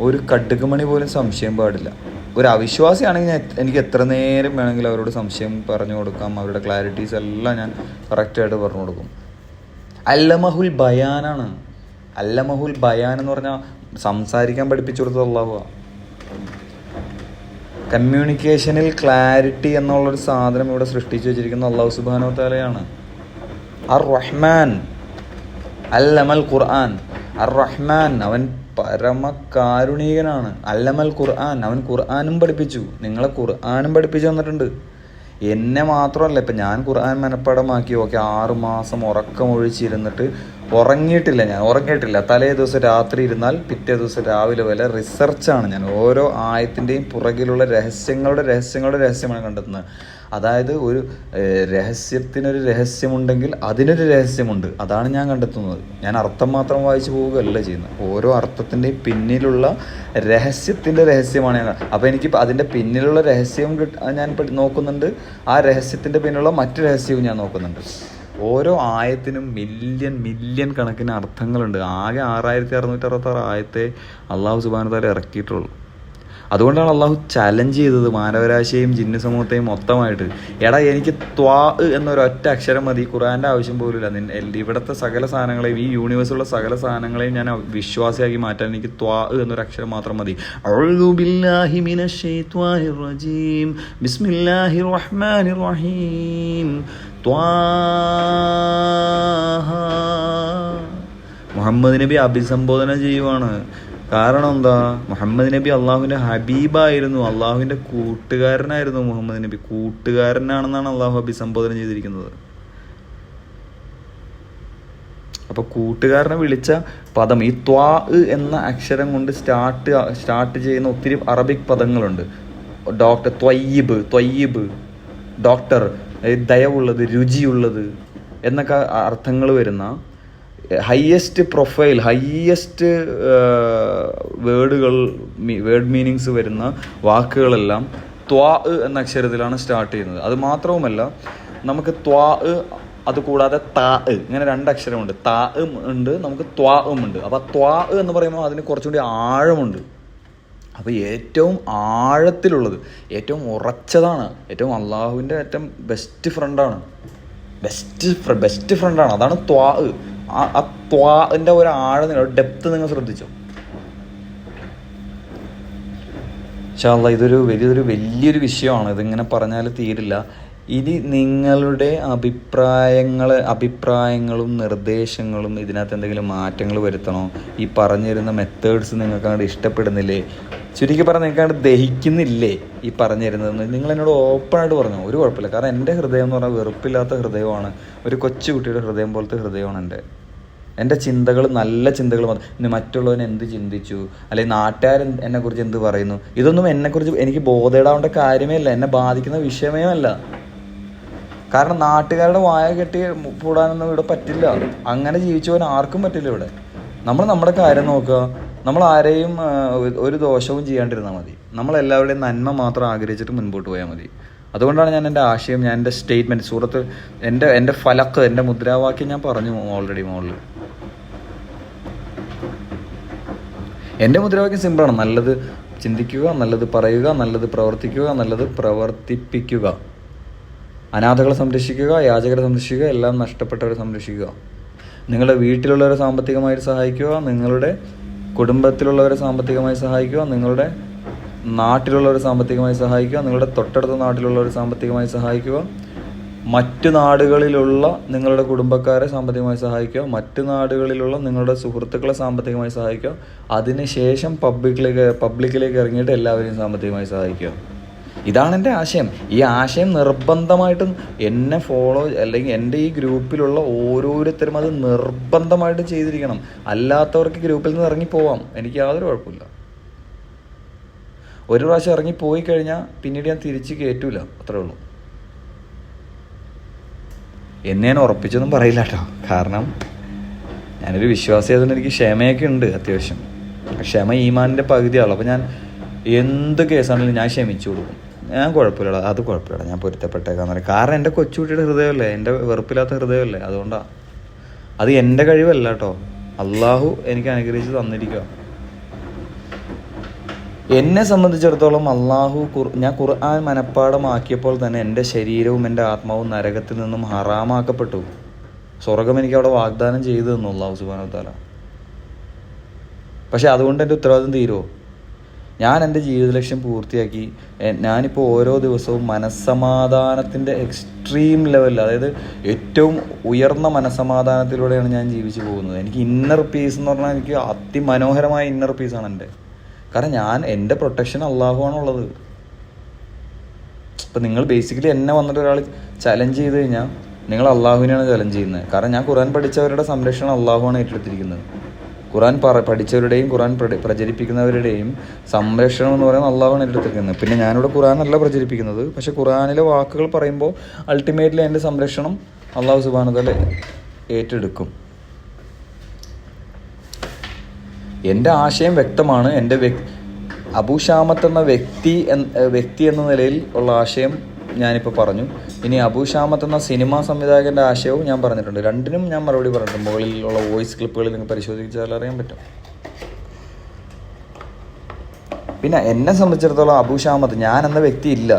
ഒരു കടുകുമണി പോലും സംശയം പാടില്ല. ഒരു അവിശ്വാസിയാണെങ്കിൽ എനിക്ക് എത്ര നേരം വേണമെങ്കിലും അവരോട് സംശയം പറഞ്ഞു കൊടുക്കാം. അവരുടെ ക്ലാരിറ്റീസ് എല്ലാം ഞാൻ കറക്റ്റായിട്ട് പറഞ്ഞു കൊടുക്കും. അല്ലമഹുൽ ബയാനാണ്. അല്ലമഹുൽ ബയാൻ എന്ന് പറഞ്ഞാൽ സംസാരിക്കാൻ പഠിപ്പിച്ചു കൊടുത്തത് അല്ലാഹുവാണ്. കമ്മ്യൂണിക്കേഷനിൽ ക്ലാരിറ്റി എന്നുള്ളൊരു സാധനം ഇവിടെ സൃഷ്ടിച്ചു വെച്ചിരിക്കുന്ന അല്ലാഹു സുബ്ഹാനഹു വ തആലയാണ്. അർ റഹ്മാൻ അല്ലമൽ ഖുർആൻ. അർ റഹ്മാൻ അവൻ പരമകാരുണികനാണ്. അല്ലമൽ ഖുർആൻ അവൻ ഖുർആനും പഠിപ്പിച്ചു. നിങ്ങളെ ഖുർആനും പഠിപ്പിച്ചു തന്നിട്ടുണ്ട്. എന്നെ മാത്രമല്ല, ഇപ്പം ഞാൻ ഖുർആൻ മനഃപ്പാടമാക്കി. 6 മാസം ഉറക്കമൊഴിച്ചിരുന്നിട്ട് ഉറങ്ങിയിട്ടില്ല. തലേ ദിവസം രാത്രി ഇരുന്നാൽ പിറ്റേ ദിവസം രാവിലെ വരെ റിസർച്ചാണ് ഞാൻ. ഓരോ ആയത്തിൻ്റെയും പുറകിലുള്ള രഹസ്യമാണ് കണ്ടെത്തുന്നത്. അതായത് ഒരു രഹസ്യത്തിനൊരു രഹസ്യമുണ്ടെങ്കിൽ അതിനൊരു രഹസ്യമുണ്ട്. അതാണ് ഞാൻ കണ്ടെത്തുന്നത്. ഞാൻ അർത്ഥം മാത്രം വായിച്ചു പോവുകയല്ല ചെയ്യുന്നത്. ഓരോ അർത്ഥത്തിൻ്റെയും പിന്നിലുള്ള രഹസ്യത്തിൻ്റെ രഹസ്യമാണ് ഞാൻ. അപ്പോൾ എനിക്ക് അതിൻ്റെ പിന്നിലുള്ള രഹസ്യവും ഞാൻ നോക്കുന്നുണ്ട്. ആ രഹസ്യത്തിൻ്റെ പിന്നിലുള്ള മറ്റു രഹസ്യവും ഞാൻ നോക്കുന്നുണ്ട്. ഓരോ ആയത്തിനും മില്യൺ കണക്കിന് അർത്ഥങ്ങളുണ്ട്. ആകെ 6666 ആയത്തെ അള്ളാഹു സുബ്ഹാനഹു വ തആല ഇറക്കിയിട്ടുള്ളൂ. അതുകൊണ്ടാണ് അള്ളാഹു ചലഞ്ച് ചെയ്തത് മാനവരാശിയെയും ജിന്ന സമൂഹത്തെയും മൊത്തമായിട്ട്. എടാ, എനിക്ക് ത്വാ എന്നൊരൊറ്റ അക്ഷരം മതി. ഖുർആൻ്റെ ആവശ്യം പോലുമില്ല. ഇവിടുത്തെ സകല സാധനങ്ങളെയും, ഈ യൂണിവേഴ്സുള്ള സകല സാധനങ്ങളെയും ഞാൻ വിശ്വാസിയാക്കി മാറ്റാൻ എനിക്ക് ത്വാ എന്നൊരു അക്ഷരം മാത്രം മതി. അഊദു ബില്ലാഹി മിനശ് ശൈത്വാനിർ റജീം. ബിസ്മില്ലാഹിർ റഹ്മാനിർ റഹീം. ത്വാഹ. മുഹമ്മദ് നബി അഭിസംബോധന ചെയ്യുവാണ്. കാരണം എന്താ? മുഹമ്മദ് നബി അള്ളാഹുവിൻ്റെ ഹബീബായിരുന്നു. അള്ളാഹുവിൻ്റെ കൂട്ടുകാരനായിരുന്നു. മുഹമ്മദ് നബി കൂട്ടുകാരനാണെന്നാണ് അള്ളാഹു അഭിസംബോധന ചെയ്തിരിക്കുന്നത്. അപ്പോൾ കൂട്ടുകാരനെ വിളിച്ച പദം ഈ ത്വാ എന്ന അക്ഷരം കൊണ്ട് സ്റ്റാർട്ട് ചെയ്യുന്ന ഒത്തിരി അറബിക് പദങ്ങളുണ്ട്. ഡോക്ടർ, ത്വയ്യിബ്, ഡോക്ടർ, ദയവുള്ളത്, രുചിയുള്ളത് എന്നൊക്കെ അർത്ഥങ്ങൾ വരുന്ന highest profile, highest word meanings വരുന്ന വാക്കുകളെല്ലാം ത്വാ എന്ന അക്ഷരത്തിലാണ് സ്റ്റാർട്ട് ചെയ്യുന്നത്. അത് മാത്രവുമല്ല, നമുക്ക് ത്വാ അത് കൂടാതെ താ ഇങ്ങനെ 2 അക്ഷരമുണ്ട്. താ ഉണ്ട്, നമുക്ക് ത്വാ ഉണ്ട്. അപ്പോൾ ത്വാ എന്ന് പറയുമ്പോൾ അതിന് കുറച്ചുകൂടി ആഴമുണ്ട്. അപ്പോൾ ഏറ്റവും ആഴത്തിലുള്ളത്, ഏറ്റവും ഉറച്ചതാണ്, ഏറ്റവും അള്ളാഹുവിൻ്റെ ഏറ്റവും ബെസ്റ്റ് ഫ്രണ്ടാണ്. അതാണ് ത്വാ. ആ ത്വാൻ്റെ ഒരു ആഴം, ഡെപ്ത് നിങ്ങൾ ശ്രദ്ധിച്ചോ. ഇൻഷാ അല്ലാഹ് ഇതൊരു വലിയൊരു വിഷയമാണ്. ഇതിങ്ങനെ പറഞ്ഞാൽ തീരില്ല. ഇനി നിങ്ങളുടെ അഭിപ്രായങ്ങളും നിർദ്ദേശങ്ങളും ഇതിനകത്ത് എന്തെങ്കിലും മാറ്റങ്ങൾ വരുത്തണോ, ഈ പറഞ്ഞു തരുന്ന മെത്തേഡ്സ് നിങ്ങൾക്ക് അങ്ങോട്ട് ഇഷ്ടപ്പെടുന്നില്ലേ, ചുരുക്കി പറഞ്ഞാൽ നിങ്ങൾക്ക് അങ്ങോട്ട് ദഹിക്കുന്നില്ലേ ഈ പറഞ്ഞു തരുന്നതെന്ന് നിങ്ങൾ എന്നോട് ഓപ്പണായിട്ട് പറഞ്ഞു. ഒരു കുഴപ്പമില്ല. കാരണം എൻ്റെ ഹൃദയം എന്ന് പറഞ്ഞാൽ വെറുപ്പില്ലാത്ത ഹൃദയമാണ്. ഒരു കൊച്ചു കുട്ടിയുടെ ഹൃദയം പോലത്തെ ഹൃദയമാണ് എൻ്റെ ചിന്തകൾ നല്ല ചിന്തകൾ. ഇനി മറ്റുള്ളവൻ എന്ത് ചിന്തിച്ചു, അല്ലെങ്കിൽ നാട്ടുകാരൻ എന്നെക്കുറിച്ച് എന്ത് പറയുന്നു, ഇതൊന്നും എന്നെക്കുറിച്ച് എനിക്ക് ബോധേടാവേണ്ട കാര്യമേ അല്ല, എന്നെ ബാധിക്കുന്ന വിഷയമേ അല്ല. കാരണം നാട്ടുകാരുടെ വായ കെട്ടി കൂടാനൊന്നും ഇവിടെ പറ്റില്ല. അങ്ങനെ ജീവിച്ചു പോകാൻ ആർക്കും പറ്റില്ല ഇവിടെ. നമ്മൾ നമ്മുടെ കാര്യം നോക്കുക. നമ്മൾ ആരെയും ഒരു ദോഷവും ചെയ്യാണ്ടിരുന്നാൽ മതി. നമ്മളെല്ലാവരുടെയും നന്മ മാത്രം ആഗ്രഹിച്ചിട്ട് മുൻപോട്ട് പോയാൽ മതി. അതുകൊണ്ടാണ് ഞാൻ എൻ്റെ ആശയം, ഞാൻ എൻ്റെ സ്റ്റേറ്റ്മെൻറ്റ്, സൂറത്ത്, എൻ്റെ ഫലക്ക്, എൻ്റെ മുദ്രാവാക്യം ഞാൻ പറഞ്ഞു ഓൾറെഡി മുകളിൽ. എൻ്റെ മുദ്രാവാക്യം സിമ്പിളാണ്. നല്ലത് ചിന്തിക്കുക, നല്ലത് പറയുക, നല്ലത് പ്രവർത്തിക്കുക, നല്ലത് പ്രവർത്തിപ്പിക്കുക. അനാഥകളെ സംരക്ഷിക്കുക, യാചകരെ സംരക്ഷിക്കുക, എല്ലാം നഷ്ടപ്പെട്ടവരെ സംരക്ഷിക്കുക. നിങ്ങളുടെ വീട്ടിലുള്ളവരെ സാമ്പത്തികമായിട്ട് സഹായിക്കുക, നിങ്ങളുടെ കുടുംബത്തിലുള്ളവരെ സാമ്പത്തികമായി സഹായിക്കുക, നിങ്ങളുടെ നാട്ടിലുള്ളവരെ സാമ്പത്തികമായി സഹായിക്കുക, നിങ്ങളുടെ തൊട്ടടുത്ത നാട്ടിലുള്ളവരെ സാമ്പത്തികമായി സഹായിക്കുക, മറ്റു നാടുകളിലുള്ള നിങ്ങളുടെ കുടുംബക്കാരെ സാമ്പത്തികമായി സഹായിക്കുക, മറ്റു നാടുകളിലുള്ള നിങ്ങളുടെ സുഹൃത്തുക്കളെ സാമ്പത്തികമായി സഹായിക്കുക. അതിനുശേഷം പബ്ലിക്കിലേക്ക് ഇറങ്ങിയിട്ട് എല്ലാവരെയും സാമ്പത്തികമായി സഹായിക്കുക. ഇതാണ് എൻ്റെ ആശയം. ഈ ആശയം നിർബന്ധമായിട്ടും എന്നെ ഫോളോ, അല്ലെങ്കിൽ എൻ്റെ ഈ ഗ്രൂപ്പിലുള്ള ഓരോരുത്തരും അത് നിർബന്ധമായിട്ടും ചെയ്തിരിക്കണം. അല്ലാത്തവർക്ക് ഗ്രൂപ്പിൽ നിന്ന് ഇറങ്ങിപ്പോവാം, എനിക്ക് യാതൊരു കുഴപ്പമില്ല. ഒരു പ്രാവശ്യം ഇറങ്ങിപ്പോയി കഴിഞ്ഞാൽ പിന്നീട് ഞാൻ തിരിച്ച് കയറ്റൂല, അത്രേ ഉള്ളൂ. എന്നെ ഞാൻ ഉറപ്പിച്ചൊന്നും പറയില്ല കേട്ടോ. കാരണം ഞാനൊരു വിശ്വാസി ആയതുകൊണ്ട് എനിക്ക് ക്ഷമയൊക്കെ ഉണ്ട് അത്യാവശ്യം. ക്ഷമ ഈമാനിൻ്റെ പകുതിയാണല്ലോ. അപ്പോൾ ഞാൻ എന്ത് കേസാണെങ്കിലും ഞാൻ ക്ഷമിച്ചു കൊടുക്കും. ഞാൻ കുഴപ്പമില്ലടാ, അത് കുഴപ്പമില്ലടാ, ഞാൻ പൊരുത്തപ്പെട്ടേക്കാന്ന് പറയും. കാരണം എൻ്റെ കൊച്ചുകുട്ടിയുടെ ഹൃദയമല്ലേ, എൻ്റെ വെറുപ്പില്ലാത്ത ഹൃദയമല്ലേ. അതുകൊണ്ടാണ്. അത് എൻ്റെ കഴിവല്ല കേട്ടോ, അള്ളാഹു എനിക്ക് അനുഗ്രഹിച്ച് തന്നിരിക്കുക. എന്നെ സംബന്ധിച്ചിടത്തോളം ഞാൻ ഖുർആൻ മനഃപ്പാഠമാക്കിയപ്പോൾ തന്നെ എൻ്റെ ശരീരവും എൻ്റെ ആത്മാവും നരകത്തിൽ നിന്നും ഹറാമാക്കപ്പെട്ടു. സ്വർഗം എനിക്ക് അവിടെ വാഗ്ദാനം ചെയ്തു തന്നു അല്ലാഹു സുബ്ഹാനഹു വ തആല. പക്ഷെ അതുകൊണ്ട് എൻ്റെ ഉത്തരവാദിത്വം തീരുമോ? ഞാൻ എൻ്റെ ജീവിത ലക്ഷ്യം പൂർത്തിയാക്കി. ഞാനിപ്പോൾ ഓരോ ദിവസവും മനസ്സമാധാനത്തിൻ്റെ എക്സ്ട്രീം ലെവലിൽ, അതായത് ഏറ്റവും ഉയർന്ന മനസ്സമാധാനത്തിലൂടെയാണ് ഞാൻ ജീവിച്ചു പോകുന്നത്. എനിക്ക് ഇന്നർ പീസ് എന്ന് പറഞ്ഞാൽ എനിക്ക് അതിമനോഹരമായ ഇന്നർ പീസാണ് എൻ്റെ. കാരണം എൻ്റെ പ്രൊട്ടക്ഷൻ അള്ളാഹുവാണുള്ളത്. ഇപ്പം നിങ്ങൾ ബേസിക്കലി എന്നെ വന്നിട്ട് ഒരാൾ ചലഞ്ച് ചെയ്ത് കഴിഞ്ഞാൽ നിങ്ങൾ അള്ളാഹുവിനെയാണ് ചലഞ്ച് ചെയ്യുന്നത്. കാരണം ഞാൻ ഖുർആൻ പഠിച്ചവരുടെ സംരക്ഷണം അള്ളാഹുവാണ് ഏറ്റെടുത്തിരിക്കുന്നത്. ഖുർആൻ പഠിച്ചവരുടെയും ഖുർആൻ പ്രചരിപ്പിക്കുന്നവരുടെയും സംരക്ഷണം എന്ന് പറയുന്നത് അള്ളാഹുവാണ് ഏറ്റെടുത്തിരിക്കുന്നത്. പിന്നെ ഞാനിവിടെ ഖുർആനല്ല പ്രചരിപ്പിക്കുന്നത്, പക്ഷെ ഖുർആനിലെ വാക്കുകൾ പറയുമ്പോൾ അൾട്ടിമേറ്റ്ലി എൻ്റെ സംരക്ഷണം അള്ളാഹു സുബ്ഹാനഹു വ തആല ഏറ്റെടുക്കും. എൻ്റെ ആശയം വ്യക്തമാണ്. എൻ്റെ അബൂ ഷാമത്ത് എന്ന വ്യക്തി എന്ന നിലയിൽ ഉള്ള ആശയം ഞാനിപ്പോൾ പറഞ്ഞു. ഇനി അബൂ ഷാമത്ത് എന്ന സിനിമാ സംവിധായകൻ്റെ ആശയവും ഞാൻ പറഞ്ഞിട്ടുണ്ട്. രണ്ടിനും ഞാൻ മറുപടി പറഞ്ഞിട്ടുണ്ട്. മുകളിലുള്ള വോയിസ് ക്ലിപ്പുകളിൽ നിങ്ങൾക്ക് പരിശോധിച്ചാൽ അറിയാൻ പറ്റും. പിന്നെ എന്നെ സംബന്ധിച്ചിടത്തോളം അബൂ ഷാമത്ത്, ഞാൻ എന്ന വ്യക്തി ഇല്ല.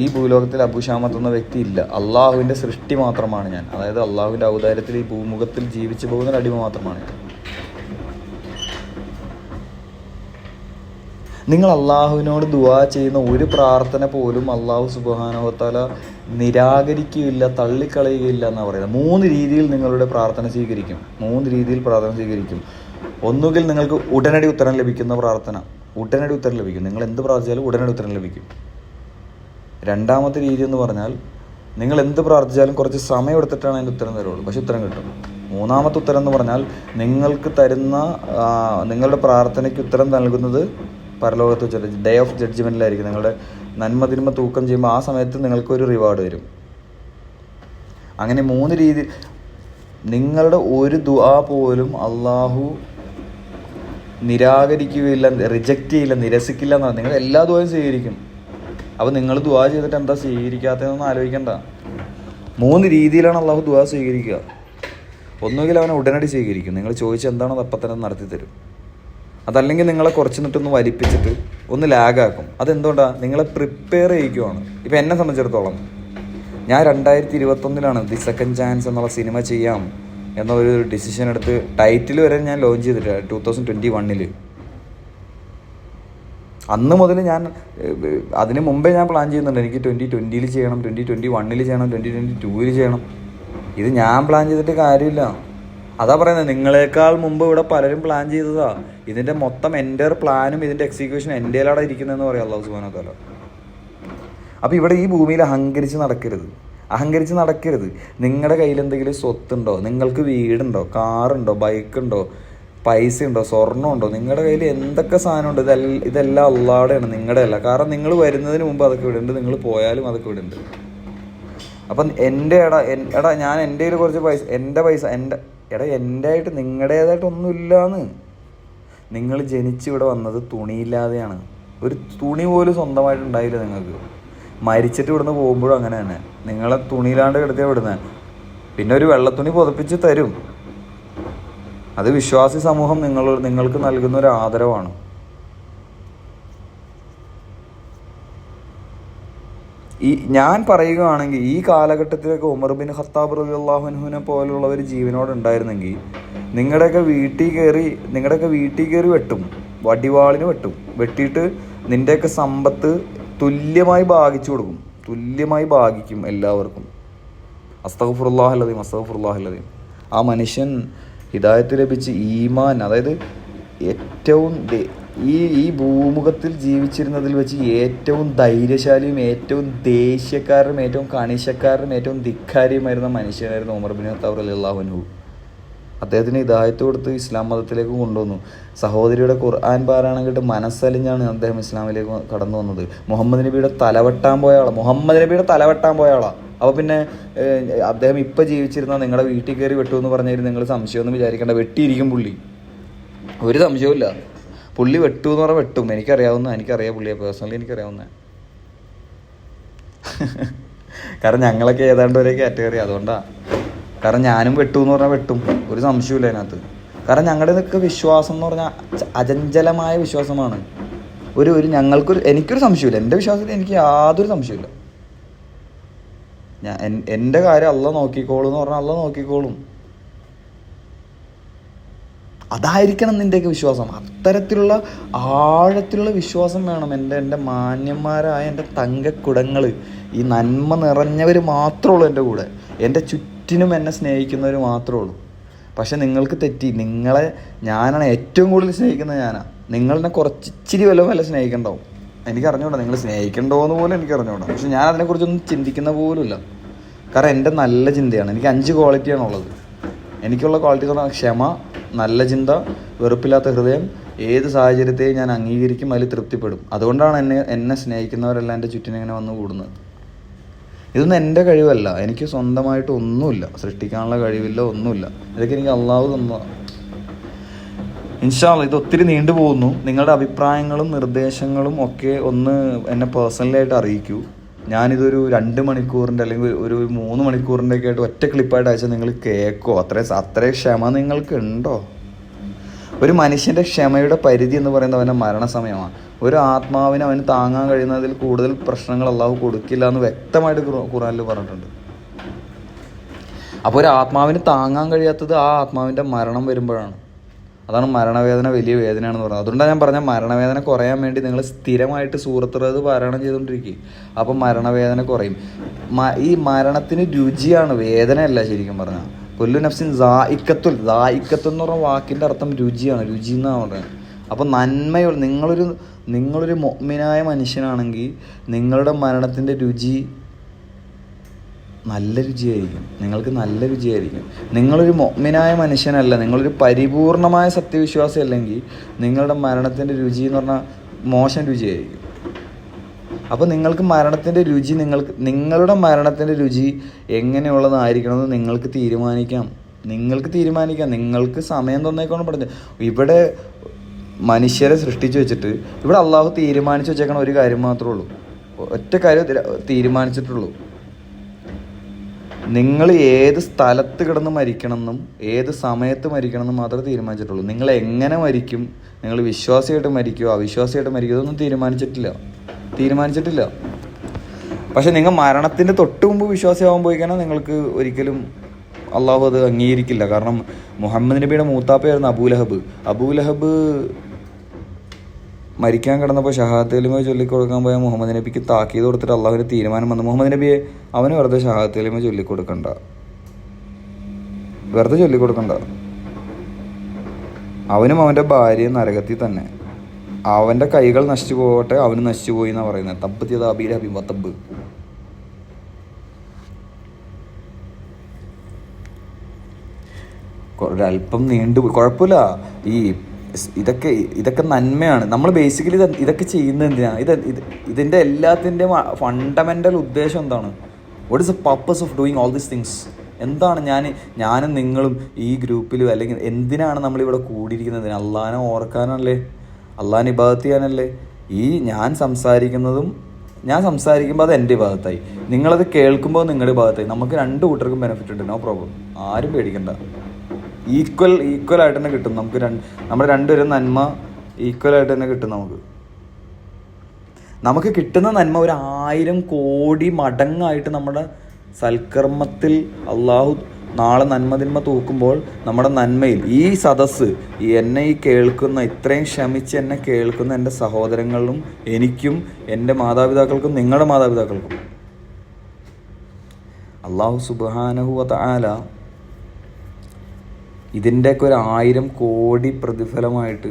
ഈ ഭൂലോകത്തിൽ അബൂ ഷാമത്ത് എന്ന വ്യക്തി ഇല്ല. അള്ളാഹുവിൻ്റെ സൃഷ്ടി മാത്രമാണ് ഞാൻ. അതായത് അള്ളാഹുവിൻ്റെ ഔദാര്യത്തിൽ ഈ ഭൂമുഖത്തിൽ ജീവിച്ചു പോകുന്ന ഒരു അടിമ മാത്രമാണ് ഞാൻ. നിങ്ങൾ അള്ളാഹുവിനോട് ദുആ ചെയ്യുന്ന ഒരു പ്രാർത്ഥന പോലും അള്ളാഹു സുബ്ഹാനഹു വ തആല നിരാകരിക്കുകയില്ല, തള്ളിക്കളയുകയില്ല എന്നാണ് പറയുന്നത്. 3 രീതിയിൽ നിങ്ങളുടെ പ്രാർത്ഥന സ്വീകരിക്കും. 3 രീതിയിൽ പ്രാർത്ഥന സ്വീകരിക്കും. ഒന്നുകിൽ നിങ്ങൾക്ക് ഉടനടി ഉത്തരം ലഭിക്കുന്ന പ്രാർത്ഥന, ഉടനടി ഉത്തരം ലഭിക്കും. നിങ്ങൾ എന്ത് പ്രാർത്ഥിച്ചാലും ഉടനടി ഉത്തരം ലഭിക്കും. രണ്ടാമത്തെ രീതി എന്ന് പറഞ്ഞാൽ നിങ്ങൾ എന്ത് പ്രാർത്ഥിച്ചാലും കുറച്ച് സമയം എടുത്തിട്ടാണ് അതിൻ്റെ ഉത്തരം തരുള്ളൂ, പക്ഷെ ഉത്തരം കിട്ടും. മൂന്നാമത്തെ ഉത്തരം എന്ന് പറഞ്ഞാൽ നിങ്ങൾക്ക് തരുന്ന നിങ്ങളുടെ പ്രാർത്ഥനയ്ക്ക് ഉത്തരം നൽകുന്നത് പരലോകത്ത് വെച്ചിട്ട് ഡേ ഓഫ് ജഡ്ജ്മെൻറ്റിലായിരിക്കും. നിങ്ങളുടെ നന്മ തിന്മ തൂക്കം ചെയ്യുമ്പോൾ ആ സമയത്ത് നിങ്ങൾക്കൊരു റിവാർഡ് വരും. അങ്ങനെ 3 രീതി. നിങ്ങളുടെ ഒരു ദുആ പോലും അള്ളാഹു നിരാകരിക്കുകയില്ല, റിജക്റ്റ് ചെയ്യില്ല, നിരസിക്കില്ല എന്നാണ്. നിങ്ങൾ എല്ലാ ദുആയും സ്വീകരിക്കും. അപ്പോൾ നിങ്ങൾ ദുആ ചെയ്തിട്ട് എന്താ സ്വീകരിക്കാത്തതെന്നൊന്നും ആലോചിക്കണ്ട. 3 രീതിയിലാണ് അള്ളാഹു ദുആ സ്വീകരിക്കുക. ഒന്നുകിൽ അവനെ ഉടനടി സ്വീകരിക്കും, നിങ്ങൾ ചോദിച്ചാൽ എന്താണോ അത് അപ്പം തന്നെ നടത്തി തരും. അതല്ലെങ്കിൽ നിങ്ങളെ കുറച്ച് നിട്ടൊന്ന് വലിപ്പിച്ചിട്ട് ഒന്ന് ലാഗാക്കും. അതെന്തുകൊണ്ടാണ്? നിങ്ങളെ പ്രിപ്പയർ ചെയ്യിക്കുവാണ്. ഇപ്പം എന്നെ സംബന്ധിച്ചിടത്തോളം ഞാൻ 2021 ദി സെക്കൻഡ് ചാൻസ് എന്നുള്ള സിനിമ ചെയ്യാം എന്നൊരു ഡിസിഷൻ എടുത്ത് ടൈറ്റിൽ വരെ ഞാൻ ലോഞ്ച് ചെയ്തിട്ട് 2021. അന്ന് മുതൽ ഞാൻ അതിന് മുമ്പേ ഞാൻ പ്ലാൻ ചെയ്യുന്നുണ്ട്, എനിക്ക് 2020 ചെയ്യണം, 2021 ചെയ്യണം, 2022 ചെയ്യണം. ഇത് ഞാൻ പ്ലാൻ ചെയ്തിട്ട് കാര്യമില്ല. അതാ പറയുന്നത്, നിങ്ങളെക്കാൾ മുമ്പ് ഇവിടെ പലരും പ്ലാൻ ചെയ്തതാ. ഇതിൻ്റെ മൊത്തം എൻ്റെ പ്ലാനും ഇതിൻ്റെ എക്സിക്യൂഷനും എൻ്റെ കയ്യിലാണ് ഇരിക്കുന്നതെന്ന് പറയാം അല്ലാഹു സുബ്ഹാനഹു വ തആല. അപ്പോൾ ഇവിടെ ഈ ഭൂമിയിൽ അഹങ്കരിച്ച് നടക്കരുത്. നിങ്ങളുടെ കയ്യിൽ എന്തെങ്കിലും സ്വത്തുണ്ടോ, നിങ്ങൾക്ക് വീടുണ്ടോ, കാറുണ്ടോ, ബൈക്കുണ്ടോ, പൈസ ഉണ്ടോ, സ്വർണ്ണമുണ്ടോ, നിങ്ങളുടെ കയ്യിൽ എന്തൊക്കെ സാധനമുണ്ട്, ഇതെല്ലാം അള്ളാഹുടെയാണ്, നിങ്ങളുടെ അല്ല. കാരണം നിങ്ങൾ വരുന്നതിന് മുമ്പ് അതൊക്കെ ഇവിടെ ഉണ്ട്, നിങ്ങൾ പോയാലും അതൊക്കെ ഇവിടെ ഉണ്ട്. അപ്പം എൻ്റെ ഞാൻ എൻ്റെ കയ്യിൽ കുറച്ച് പൈസ, എൻ്റെ ആയിട്ട് നിങ്ങളുടേതായിട്ട് ഒന്നുമില്ലാന്ന്. നിങ്ങൾ ജനിച്ചിവിടെ വന്നത് തുണിയില്ലാതെയാണ്. ഒരു തുണി പോലും സ്വന്തമായിട്ട് ഉണ്ടായില്ല നിങ്ങൾക്ക്. മരിച്ചിട്ട് ഇവിടുന്ന് പോകുമ്പോഴും അങ്ങനെ തന്നെ, നിങ്ങളെ തുണിയിലാണ്ട് കിടത്തിയാൽ വിടുന്നത്. പിന്നെ ഒരു വെള്ളത്തുണി പുതപ്പിച്ച് തരും. അത് വിശ്വാസി സമൂഹം നിങ്ങൾക്ക് നൽകുന്ന ഒരു ആദരവാണ്. ഞാൻ പറയുകയാണെങ്കിൽ ഈ കാലഘട്ടത്തിലൊക്കെ ഉമർ ബിൻ ഖത്താബ് റളിയല്ലാഹു അൻഹുവിനെ പോലുള്ളവർ ജീവനോട് ഉണ്ടായിരുന്നെങ്കിൽ നിങ്ങളുടെയൊക്കെ വീട്ടിൽ കയറി വെട്ടും, വടിവാളിന് വെട്ടും. വെട്ടിയിട്ട് നിൻ്റെയൊക്കെ സമ്പത്ത് തുല്യമായി ഭാഗിക്കും എല്ലാവർക്കും. അസ്തഗ്ഫിറുല്ലാഹൽ അദീം. ആ മനുഷ്യൻ ഹിദായത്ത് ലഭിച്ച് ഈമാൻ, അതായത് ഏറ്റവും ഈ ഭൂമുഖത്തിൽ ജീവിച്ചിരുന്നതിൽ വെച്ച് ഏറ്റവും ധൈര്യശാലിയും ഏറ്റവും ദേഷ്യക്കാരനും ഏറ്റവും കണിശക്കാരനും ഏറ്റവും ധിക്കാരിയുമായിരുന്ന മനുഷ്യനായിരുന്നു ഉമർ ബിൻ ഖത്താബ് റളിയല്ലാഹു അൻഹു. അദ്ദേഹത്തിന് ഹിദായത്ത് കൊടുത്ത് ഇസ്ലാം മതത്തിലേക്ക് കൊണ്ടുവന്നു. സഹോദരിയുടെ ഖുർആൻ പാരായണം കേട്ട് മനസ്സലിഞ്ഞാണ് അദ്ദേഹം ഇസ്ലാമിലേക്ക് കടന്നു വന്നത്. മുഹമ്മദ് നബിയുടെ തലവെട്ടാൻ പോയ ആളാണ്. അപ്പോൾ പിന്നെ അദ്ദേഹം ഇപ്പം ജീവിച്ചിരുന്ന നിങ്ങളുടെ വീട്ടിൽ കയറി വെട്ടു എന്ന് പറഞ്ഞാൽ നിങ്ങൾ സംശയമൊന്നും വിചാരിക്കേണ്ട. വെട്ടിയിരിക്കും പുള്ളി, ഒരു സംശയവും ഇല്ല. പുള്ളി വെട്ടു എന്ന് പറഞ്ഞാൽ വെട്ടും. എനിക്കറിയാം പുള്ളിയെ പേഴ്സണലി എനിക്കറിയാവുന്ന. കാരണം ഞങ്ങളൊക്കെ ഏതാണ്ട് ഒരേ കാറ്റഗറി, അതുകൊണ്ടാണ്. കാരണം ഞാനും വെട്ടു എന്ന് പറഞ്ഞാൽ വെട്ടും, ഒരു സംശയമില്ല അതിനകത്ത്. കാരണം ഞങ്ങളുടെയൊക്കെ വിശ്വാസം എന്ന് പറഞ്ഞാൽ അചഞ്ചലമായ വിശ്വാസമാണ്. എനിക്കൊരു സംശയമില്ല, എൻ്റെ വിശ്വാസത്തിൽ എനിക്ക് യാതൊരു സംശയമില്ല. എൻ്റെ കാര്യം അള്ളാഹ് നോക്കിക്കോളും എന്ന് പറഞ്ഞാൽ അള്ളാഹ് നോക്കിക്കോളും. അതായിരിക്കണം നിൻ്റെയൊക്കെ വിശ്വാസം. അത്തരത്തിലുള്ള ആഴത്തിലുള്ള വിശ്വാസം വേണം. എൻ്റെ മാന്യന്മാരായ എൻ്റെ തങ്കക്കുടങ്ങൾ, ഈ നന്മ നിറഞ്ഞവർ മാത്രമേ ഉള്ളൂ എൻ്റെ കൂടെ. എൻ്റെ ചുറ്റിനും എന്നെ സ്നേഹിക്കുന്നവർ മാത്രമേ ഉള്ളൂ. പക്ഷെ നിങ്ങൾക്ക് തെറ്റി. ഞാനാണ് ഏറ്റവും കൂടുതൽ സ്നേഹിക്കുന്നത് ഞാനാണ്. നിങ്ങളെന്നെ കുറച്ചിരി വല്ല സ്നേഹിക്കണ്ടാവും. എനിക്കറിഞ്ഞൂടാ നിങ്ങൾ സ്നേഹിക്കണ്ടോ എന്ന് പോലും എനിക്കറിഞ്ഞൂടാ. പക്ഷെ ഞാൻ അതിനെക്കുറിച്ചൊന്നും ചിന്തിക്കുന്ന പോലുമില്ല. കാരണം എൻ്റെ നല്ല ചിന്തയാണ്. എനിക്ക് 5 ക്വാളിറ്റിയാണുള്ളത്. എനിക്കുള്ള ക്വാളിറ്റി എന്ന് പറഞ്ഞാൽ ക്ഷമ, നല്ല ചിന്ത, വെറുപ്പില്ലാത്ത ഹൃദയം, ഏത് സാഹചര്യത്തെയും ഞാൻ അംഗീകരിക്കും, അതിൽ തൃപ്തിപ്പെടും. അതുകൊണ്ടാണ് എന്നെ സ്നേഹിക്കുന്നവരെല്ലാം എൻ്റെ ചുറ്റിനിങ്ങനെ വന്ന് കൂടുന്നത്. ഇതൊന്നും എൻ്റെ കഴിവല്ല. എനിക്ക് സ്വന്തമായിട്ട് ഒന്നുമില്ല, സൃഷ്ടിക്കാനുള്ള കഴിവില്ല, ഒന്നുമില്ല. ഇതൊക്കെ എനിക്ക് അള്ളാഹു തന്നതാണ്. ഇൻഷാ അല്ലാഹ് ഇത് ഒത്തിരി നീണ്ടു പോകുന്നു. നിങ്ങളുടെ അഭിപ്രായങ്ങളും നിർദ്ദേശങ്ങളും ഒക്കെ ഒന്ന് എന്നെ പേഴ്സണലായിട്ട് അറിയിക്കൂ. ഞാനിതൊരു 2 മണിക്കൂറിൻ്റെ അല്ലെങ്കിൽ ഒരു 3 മണിക്കൂറിൻ്റെ ഒക്കെ ആയിട്ട് ഒറ്റ ക്ലിപ്പായിട്ട് അയച്ചാൽ നിങ്ങൾ കേൾക്കോ? അത്രയും ക്ഷമ നിങ്ങൾക്ക് ഉണ്ടോ? ഒരു മനുഷ്യൻ്റെ ക്ഷമയുടെ പരിധി എന്ന് പറയുന്നത് അവൻ്റെ മരണസമയമാണ്. ഒരു ആത്മാവിന് അവന് താങ്ങാൻ കഴിയുന്നതിൽ കൂടുതൽ പ്രശ്നങ്ങൾ അള്ളാഹു കൊടുക്കില്ല എന്ന് വ്യക്തമായിട്ട് ഖുർആനിൽ പറഞ്ഞിട്ടുണ്ട്. അപ്പോൾ ഒരു ആത്മാവിന് താങ്ങാൻ കഴിയാത്തത് ആ ആത്മാവിൻ്റെ മരണം വരുമ്പോഴാണ്. അതാണ് മരണവേദന വലിയ വേദനയാണെന്ന് പറയുന്നത്. അതുകൊണ്ടാണ് ഞാൻ പറഞ്ഞ മരണവേദന കുറയാൻ വേണ്ടി നിങ്ങൾ സ്ഥിരമായിട്ട് സൂറത്ത് റഅദ് പാരായണം ചെയ്തുകൊണ്ടിരിക്കുക. അപ്പം മരണവേദന കുറയും. ഈ മരണത്തിന് രുചിയാണ്, വേദനയല്ല. ശരിക്കും പറഞ്ഞാൽ കൊല്ലു നഫ്സിൻ ദാഇഖത്തുൽ എന്ന് പറഞ്ഞ വാക്കിൻ്റെ അർത്ഥം രുചിയാണ്, രുചി എന്നാണ് പറയുന്നത്. അപ്പം നിങ്ങളൊരു മുഅ്മിനായ മനുഷ്യനാണെങ്കിൽ നിങ്ങളുടെ മരണത്തിൻ്റെ രുചി നല്ല രുചിയായിരിക്കും. നിങ്ങളൊരു മുഅ്മിനായ മനുഷ്യനല്ല, നിങ്ങളൊരു പരിപൂർണമായ സത്യവിശ്വാസി അല്ലെങ്കിൽ നിങ്ങളുടെ മരണത്തിൻ്റെ രുചി എന്ന് പറഞ്ഞാൽ മോശം രുചിയായിരിക്കും. അപ്പോൾ നിങ്ങളുടെ മരണത്തിൻ്റെ രുചി എങ്ങനെയുള്ളതായിരിക്കണമെന്ന് നിങ്ങൾക്ക് തീരുമാനിക്കാം. നിങ്ങൾക്ക് സമയം തന്നേക്കാണ് പറഞ്ഞത്. ഇവിടെ മനുഷ്യരെ സൃഷ്ടിച്ചു വെച്ചിട്ട് ഇവിടെ അള്ളാഹു തീരുമാനിച്ചു വെച്ചേക്കണ ഒരു കാര്യം മാത്രമേ ഉള്ളൂ. ഒറ്റ കാര്യം തീരുമാനിച്ചിട്ടുള്ളൂ. നിങ്ങൾ ഏത് സ്ഥലത്ത് കിടന്ന് മരിക്കണമെന്നും ഏത് സമയത്ത് മരിക്കണമെന്നും മാത്രമേ തീരുമാനിച്ചിട്ടുള്ളൂ. നിങ്ങൾ എങ്ങനെ മരിക്കും, നിങ്ങൾ വിശ്വാസിയായിട്ട് മരിക്കുമോ അവിശ്വാസിയായിട്ട് മരിക്കുമോ ഇതൊന്നും തീരുമാനിച്ചിട്ടില്ല. പക്ഷെ നിങ്ങൾ മരണത്തിൻ്റെ തൊട്ട് മുമ്പ് വിശ്വാസിയാവാൻ പോയി കഴിഞ്ഞാൽ നിങ്ങൾക്ക് ഒരിക്കലും അള്ളാഹു അത് അംഗീകരിക്കില്ല. കാരണം മുഹമ്മദ് നബിയുടെ മൂത്താപ്പയായിരുന്നു അബൂലഹബ് മരിക്കാൻ കിടന്നപ്പോൾ ഷഹാദത്ത് കലിമ ചൊല്ലിക്കൊടുക്കാൻ പോയ മുഹമ്മദ് നബിക്ക് താക്കീത് കൊടുത്തിട്ട് അള്ളാഹുവിന് തീരുമാനം വന്നു, മുഹമ്മദ് നബിയെ അവന് വെറുതെ ഷഹാദത്ത് കലിമ ചൊല്ലിക്കൊടുക്കണ്ട, അവനും അവൻ്റെ ഭാര്യയും നരകത്തിൽ തന്നെ, അവൻ്റെ കൈകൾ നശിച്ചു പോകട്ടെ, അവന് നശിച്ചു പോയി എന്നാണ് പറയുന്നത്. തബ്ബത് യദാ അബീ ലഹബിൻ വതബ്ബ്. ഒരല്പം നീണ്ടുപോയി, കുഴപ്പമില്ല. ഇതൊക്കെ നന്മയാണ്. നമ്മൾ ബേസിക്കലി ഇതൊക്കെ ചെയ്യുന്നത് എന്തിനാണ്? ഇതിൻ്റെ എല്ലാത്തിൻ്റെ ഫണ്ടമെൻ്റൽ ഉദ്ദേശം എന്താണ്? What is the purpose of doing all these things? എന്താണ് ഞാനും നിങ്ങളും ഈ ഗ്രൂപ്പിലും അല്ലെങ്കിൽ എന്തിനാണ് നമ്മളിവിടെ കൂടിയിരിക്കുന്നത്? അള്ളാഹിനെ ഓർക്കാനല്ലേ, അള്ളാഹിനെ ഇബാദത്ത് ചെയ്യാനല്ലേ. ഞാൻ സംസാരിക്കുമ്പോൾ അത് എൻ്റെ ഭാഗത്തായി, നിങ്ങളത് കേൾക്കുമ്പോൾ നിങ്ങളുടെ ഭാഗത്തായി. നമുക്ക് രണ്ട് കൂട്ടർക്കും ബെനിഫിറ്റ് ഉണ്ട്, നോ പ്രോബ്ലം. ആരും പേടിക്കണ്ട. ഈക്വലായിട്ട് തന്നെ കിട്ടും നമുക്ക്. നമ്മുടെ രണ്ടുപേരും നന്മ ഈക്വലായിട്ട് തന്നെ കിട്ടും നമുക്ക് കിട്ടുന്ന നന്മ 1000 കോടി മടങ്ങായിട്ട് നമ്മുടെ സൽക്കർമ്മത്തിൽ അള്ളാഹു നാളെ നന്മതിന്മ തൂക്കുമ്പോൾ നമ്മുടെ നന്മയിൽ ഈ സദസ്സ് എന്നെ ഇത്രയും ക്ഷമിച്ച് എന്നെ കേൾക്കുന്ന എൻ്റെ സഹോദരങ്ങളിലും എനിക്കും എൻ്റെ മാതാപിതാക്കൾക്കും നിങ്ങളുടെ മാതാപിതാക്കൾക്കും അള്ളാഹു സുബ്ഹാനഹു വ തആല ഇതിൻ്റെയൊക്കെ 1000 കോടി പ്രതിഫലമായിട്ട്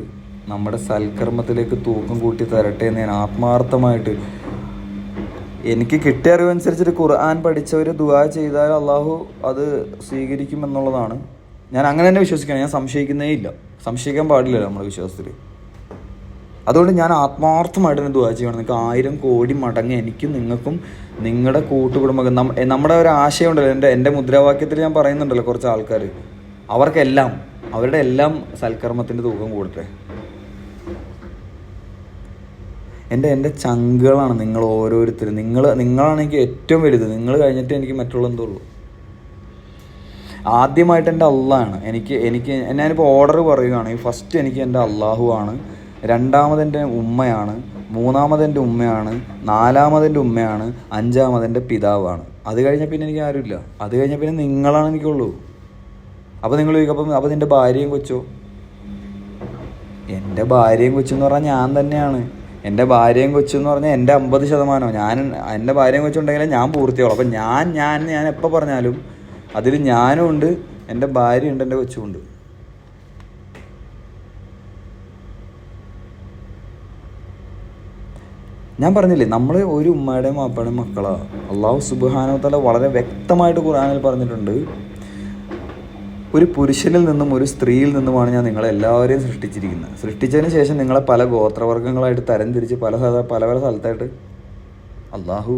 നമ്മുടെ സൽക്കർമ്മത്തിലേക്ക് തൂക്കം കൂട്ടി തരട്ടെ എന്ന് ഞാൻ ആത്മാർത്ഥമായിട്ട്, എനിക്ക് കിട്ടിയ അറിവനുസരിച്ചിട്ട് ഖുർആൻ പഠിച്ചവർ ദുആ ചെയ്താൽ അള്ളാഹു അത് സ്വീകരിക്കുമെന്നുള്ളതാണ്. ഞാൻ അങ്ങനെ തന്നെ വിശ്വസിക്കണം. ഞാൻ സംശയിക്കാൻ പാടില്ലല്ലോ നമ്മുടെ വിശ്വാസത്തിൽ. അതുകൊണ്ട് ഞാൻ ആത്മാർത്ഥമായിട്ട് തന്നെ ദുആ ചെയ്യണം. നിങ്ങൾക്ക് 1000 കോടി മടങ്ങ് എനിക്കും നിങ്ങൾക്കും നിങ്ങളുടെ കൂട്ടുകുടുംബം നമ്മുടെ ഒരു ആശയം ഉണ്ടല്ലോ, എൻ്റെ മുദ്രാവാക്യത്തിൽ ഞാൻ പറയുന്നുണ്ടല്ലോ, കുറച്ച് ആൾക്കാർ അവരുടെ എല്ലാം സൽക്കർമ്മത്തിൻ്റെ തൂക്കം കൂടട്ടെ. എൻ്റെ ചങ്കുകളാണ് നിങ്ങൾ ഓരോരുത്തരും. നിങ്ങളാണ് എനിക്ക് ഏറ്റവും വലുത്. നിങ്ങൾ കഴിഞ്ഞിട്ട് എനിക്ക് മറ്റുള്ള എന്തോ ഉള്ളൂ. ആദ്യമായിട്ട് എൻ്റെ അള്ളാഹാണ് എനിക്ക് ഞാനിപ്പോൾ ഓർഡർ പറയുകയാണെങ്കിൽ ഫസ്റ്റ് എനിക്ക് എൻ്റെ അള്ളാഹു ആണ്, രണ്ടാമതെൻ്റെ ഉമ്മയാണ്, മൂന്നാമതെൻ്റെ ഉമ്മയാണ്, നാലാമതെൻ്റെ ഉമ്മയാണ്, അഞ്ചാമതെൻ്റെ പിതാവാണ്. അത് കഴിഞ്ഞാൽ പിന്നെ എനിക്ക് ആരുമില്ല. അത് കഴിഞ്ഞാൽ പിന്നെ നിങ്ങളാണ് എനിക്കുള്ളൂ. അപ്പോൾ നിങ്ങൾ ചോദിക്കും, അപ്പോൾ നിൻ്റെ ഭാര്യയും കൊച്ചോ? എൻ്റെ ഭാര്യയും കൊച്ചെന്ന് പറഞ്ഞാൽ ഞാൻ തന്നെയാണ്. എൻ്റെ ഭാര്യയും കൊച്ചെന്ന് പറഞ്ഞാൽ എൻ്റെ 50%. എൻ്റെ ഭാര്യയും കൊച്ചുണ്ടെങ്കിലേ ഞാൻ പൂർത്തിയാവുള്ളൂ. അപ്പം ഞാൻ എപ്പോൾ പറഞ്ഞാലും അതിൽ ഞാനും ഉണ്ട്, എൻ്റെ ഭാര്യയുണ്ട്, എൻ്റെ കൊച്ചുമുണ്ട്. ഞാൻ പറഞ്ഞില്ലേ, നമ്മൾ ഒരു ഉമ്മയുടെയും വാപ്പയുടെയും മക്കളാണ്. അള്ളാഹു സുബ്ഹാനഹു വ തആല വളരെ വ്യക്തമായിട്ട് ഖുർആനിൽ പറഞ്ഞിട്ടുണ്ട്, ഒരു പുരുഷനിൽ നിന്നും ഒരു സ്ത്രീയിൽ നിന്നുമാണ് ഞാൻ നിങ്ങളെല്ലാവരെയും സൃഷ്ടിച്ചിരിക്കുന്നത്. സൃഷ്ടിച്ചതിന് ശേഷം നിങ്ങളെ പല ഗോത്രവർഗ്ഗങ്ങളായിട്ട് തരംതിരിച്ച് പല സ്ഥലത്തായിട്ട് അള്ളാഹു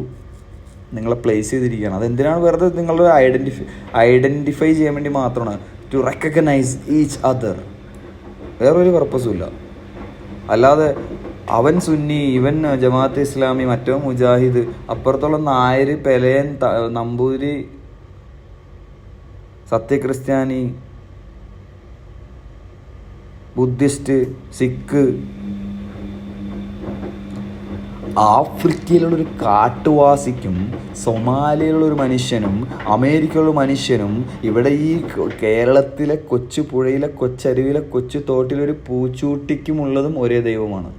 നിങ്ങളെ പ്ലേസ് ചെയ്തിരിക്കുകയാണ്. അതെന്തിനാണ്? വെറുതെ നിങ്ങളുടെ ഐഡൻറ്റിഫൈ ചെയ്യാൻ വേണ്ടി മാത്രമാണ്. To recognise each other. വേറൊരു പർപ്പസും ഇല്ല. അല്ലാതെ അവൻ സുന്നി, ഇവൻ ജമാഅത്തെ ഇസ്ലാമി, മറ്റോ മുജാഹിദ്, അപ്പുറത്തുള്ള നായർ, പെലയൻ, നമ്പൂതിരി, സത്യക്രിസ്ത്യാനി, ബുദ്ധിസ്റ്റ്, സിഖ്, ആഫ്രിക്കയിലുള്ളൊരു കാട്ടുവാസിക്കും സൊമാലിയയിലുള്ളൊരു മനുഷ്യനും അമേരിക്കയിലുള്ള മനുഷ്യനും ഇവിടെ ഈ കേരളത്തിലെ കൊച്ചു പുഴയിലെ കൊച്ചരുവിലെ കൊച്ചു തോട്ടിലൊരു പൂച്ചൂട്ടിക്കുമുള്ളതും ഒരേ ദൈവമാണ്.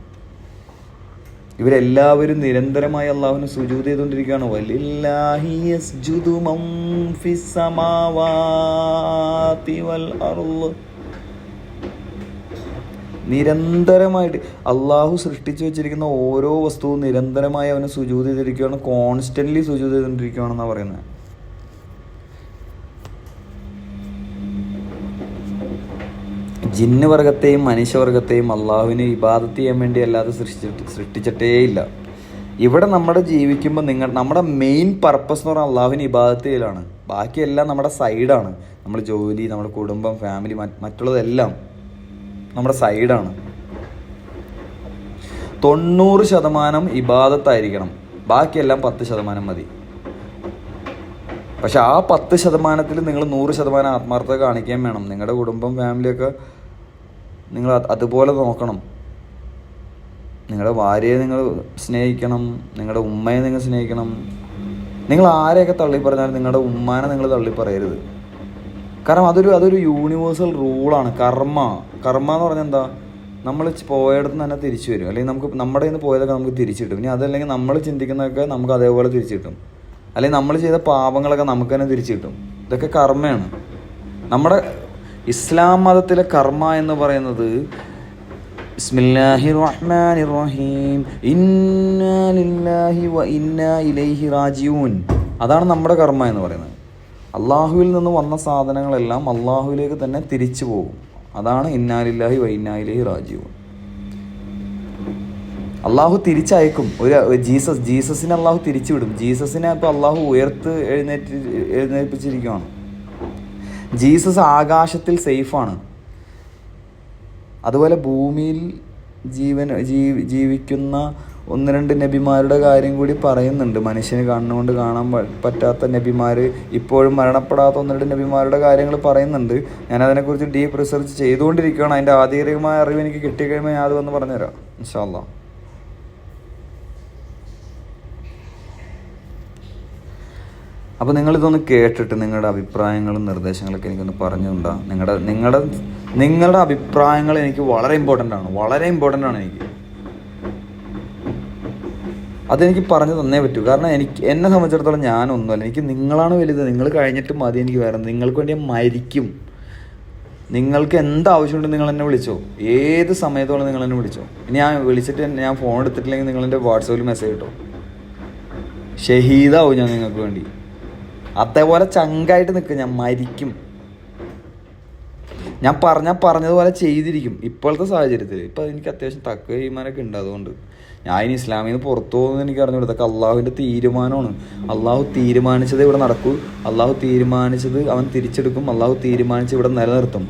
ഇവരെല്ലാവരും നിരന്തരമായി അള്ളാഹുവിന് സുജൂദ് ചെയ്തുകൊണ്ടിരിക്കുകയാണ്. വലില്ലാഹി യസ്ജുദു മൻ ഫിസ് സമാവാതി വൽ അർള്. നിരന്തരമായിട്ട് അള്ളാഹു സൃഷ്ടിച്ചു വെച്ചിരിക്കുന്ന ഓരോ വസ്തുവും നിരന്തരമായി അവന് സുജൂദ് ചെയ്തിരിക്കുകയാണ്, കോൺസ്റ്റന്റ്ലി സുജൂദ് ചെയ്തുകൊണ്ടിരിക്കുകയാണെന്നാണ് പറയുന്നത്. ജിന്ന് വർഗത്തെയും മനുഷ്യവർഗത്തെയും അള്ളാഹുവിനെ ഇബാദത്ത് ചെയ്യാൻ വേണ്ടി അല്ലാതെ സൃഷ്ടിച്ചിട്ടേയില്ല. ഇവിടെ നമ്മുടെ ജീവിക്കുമ്പോൾ നമ്മുടെ മെയിൻ പർപ്പസ് എന്ന് പറഞ്ഞാൽ അള്ളാഹുവിനെ ഇബാദത്ത് ചെയ്യലാണ്. ബാക്കിയെല്ലാം നമ്മുടെ സൈഡാണ്. നമ്മുടെ ജോലി, നമ്മുടെ കുടുംബം, ഫാമിലി, മറ്റുള്ളതെല്ലാം നമ്മുടെ സൈഡാണ്. 90% ഇബാദത്തായിരിക്കണം. ബാക്കിയെല്ലാം 10% മതി. പക്ഷെ ആ 10% നിങ്ങൾ 100% ആത്മാർത്ഥത കാണിക്കാൻ വേണം. നിങ്ങളുടെ കുടുംബം, ഫാമിലിയൊക്കെ നിങ്ങൾ അതുപോലെ നോക്കണം. നിങ്ങളുടെ ഭാര്യയെ നിങ്ങൾ സ്നേഹിക്കണം, നിങ്ങളുടെ ഉമ്മയെ നിങ്ങൾ സ്നേഹിക്കണം. നിങ്ങൾ ആരെയൊക്കെ തള്ളി പറഞ്ഞാലും നിങ്ങളുടെ ഉമ്മാനെ നിങ്ങൾ തള്ളി പറയരുത്. കാരണം അതൊരു യൂണിവേഴ്സൽ റൂളാണ്. കർമ്മ എന്ന് പറഞ്ഞാൽ എന്താ? നമ്മൾ പോയടത്ത് തന്നെ തിരിച്ചു വരും. അല്ലെങ്കിൽ നമുക്ക് നമ്മുടെ കയ്യിൽ നിന്ന് പോയതൊക്കെ നമുക്ക് തിരിച്ചു കിട്ടും. ഇനി അതല്ലെങ്കിൽ നമ്മൾ ചിന്തിക്കുന്നതൊക്കെ നമുക്ക് അതേപോലെ തിരിച്ചു കിട്ടും. അല്ലെങ്കിൽ നമ്മൾ ചെയ്ത പാപങ്ങളൊക്കെ നമുക്ക് തന്നെ തിരിച്ചു കിട്ടും. ഇതൊക്കെ കർമ്മയാണ്. നമ്മുടെ ഇസ്ലാം മതത്തിലെ കർമ്മ എന്ന് പറയുന്നത് ബിസ്മില്ലാഹിർ റഹ്മാനിർ റഹീം ഇന്നാ ലില്ലാഹി വ ഇന്നാ ഇലൈഹി റാജിഊൻ. അതാണ് നമ്മുടെ കർമ്മ എന്ന് പറയുന്നത്. അള്ളാഹുവിൽ നിന്ന് വന്ന സാധനങ്ങളെല്ലാം അള്ളാഹുവിലേക്ക് തന്നെ തിരിച്ചു പോകും. അതാണ് ഇന്നാ ലില്ലാഹി വ ഇന്നാ ഇലൈഹി റാജിഊൻ. അള്ളാഹു തിരിച്ചയക്കും. ജീസസിനെ അള്ളാഹു തിരിച്ചു വിടും. ജീസസിനെ ഇപ്പോൾ അള്ളാഹു എഴുന്നേൽപ്പിച്ചിരിക്കുകയാണ്. ജീസസ് ആകാശത്തിൽ സേഫാണ്. അതുപോലെ ഭൂമിയിൽ ജീവിക്കുന്ന 1-2 നബിമാരുടെ കാര്യം കൂടി പറയുന്നുണ്ട്. മനുഷ്യന് കണ്ണുകൊണ്ട് കാണാൻ പറ്റാത്ത നബിമാർ, ഇപ്പോഴും മരണപ്പെടാത്ത 1-2 നബിമാരുടെ കാര്യങ്ങൾ പറയുന്നുണ്ട്. ഞാനതിനെക്കുറിച്ച് ഡീപ്പ് റിസർച്ച് ചെയ്തുകൊണ്ടിരിക്കുകയാണ്. അതിൻ്റെ ആധികാരികമായ അറിവ് എനിക്ക് കിട്ടിക്കഴിയുമ്പോൾ ഞാൻ അത് വന്ന് പറഞ്ഞുതരാം ഇൻഷാ അല്ലാഹ്. അപ്പോൾ നിങ്ങളിതൊന്ന് കേട്ടിട്ട് നിങ്ങളുടെ അഭിപ്രായങ്ങളും നിർദ്ദേശങ്ങളൊക്കെ എനിക്കൊന്ന് പറഞ്ഞുകൊണ്ടാ. നിങ്ങളുടെ അഭിപ്രായങ്ങൾ എനിക്ക് വളരെ ഇമ്പോർട്ടൻ്റ് ആണ് എനിക്ക്. അതെനിക്ക് പറഞ്ഞു തന്നേ പറ്റൂ. കാരണം എന്നെ സംബന്ധിച്ചിടത്തോളം ഞാനൊന്നുമല്ല. എനിക്ക് നിങ്ങളാണ് വലുത്. നിങ്ങൾ കഴിഞ്ഞിട്ട് മതി എനിക്ക് വേറെ. നിങ്ങൾക്ക് വേണ്ടി ഞാൻ മരിക്കും. നിങ്ങൾക്ക് എന്താവശ്യമുണ്ട് നിങ്ങൾ എന്നെ വിളിച്ചോ. ഏത് സമയത്തോളം നിങ്ങൾ എന്നെ വിളിച്ചോ. ഇനി ഞാൻ ഫോൺ എടുത്തിട്ടില്ലെങ്കിൽ നിങ്ങൾ എൻ്റെ വാട്സാപ്പിൽ മെസ്സേജ് ഇട്ടോ. ഷഹീദാവും ഞാൻ നിങ്ങൾക്ക് വേണ്ടി. അതേപോലെ ചങ്കായിട്ട് നിൽക്കുക. ഞാൻ മരിക്കും. ഞാൻ പറഞ്ഞതുപോലെ ചെയ്തിരിക്കും. ഇപ്പോഴത്തെ സാഹചര്യത്തിൽ ഇപ്പം എനിക്ക് അത്യാവശ്യം തക്വ ഈമാനൊക്കെ ഉണ്ട്. അതുകൊണ്ട് ഞാൻ ഇനി ഇസ്ലാമിൽ നിന്ന് പുറത്തു പോകുന്നത് എനിക്ക് അറിഞ്ഞു. ഇതൊക്കെ അള്ളാഹുവിൻ്റെ തീരുമാനമാണ്. അള്ളാഹു തീരുമാനിച്ചത് ഇവിടെ നടക്കൂ. അള്ളാഹു തീരുമാനിച്ചത് അവൻ തിരിച്ചെടുക്കും. അള്ളാഹു തീരുമാനിച്ച് ഇവിടെ നിലനിർത്തും.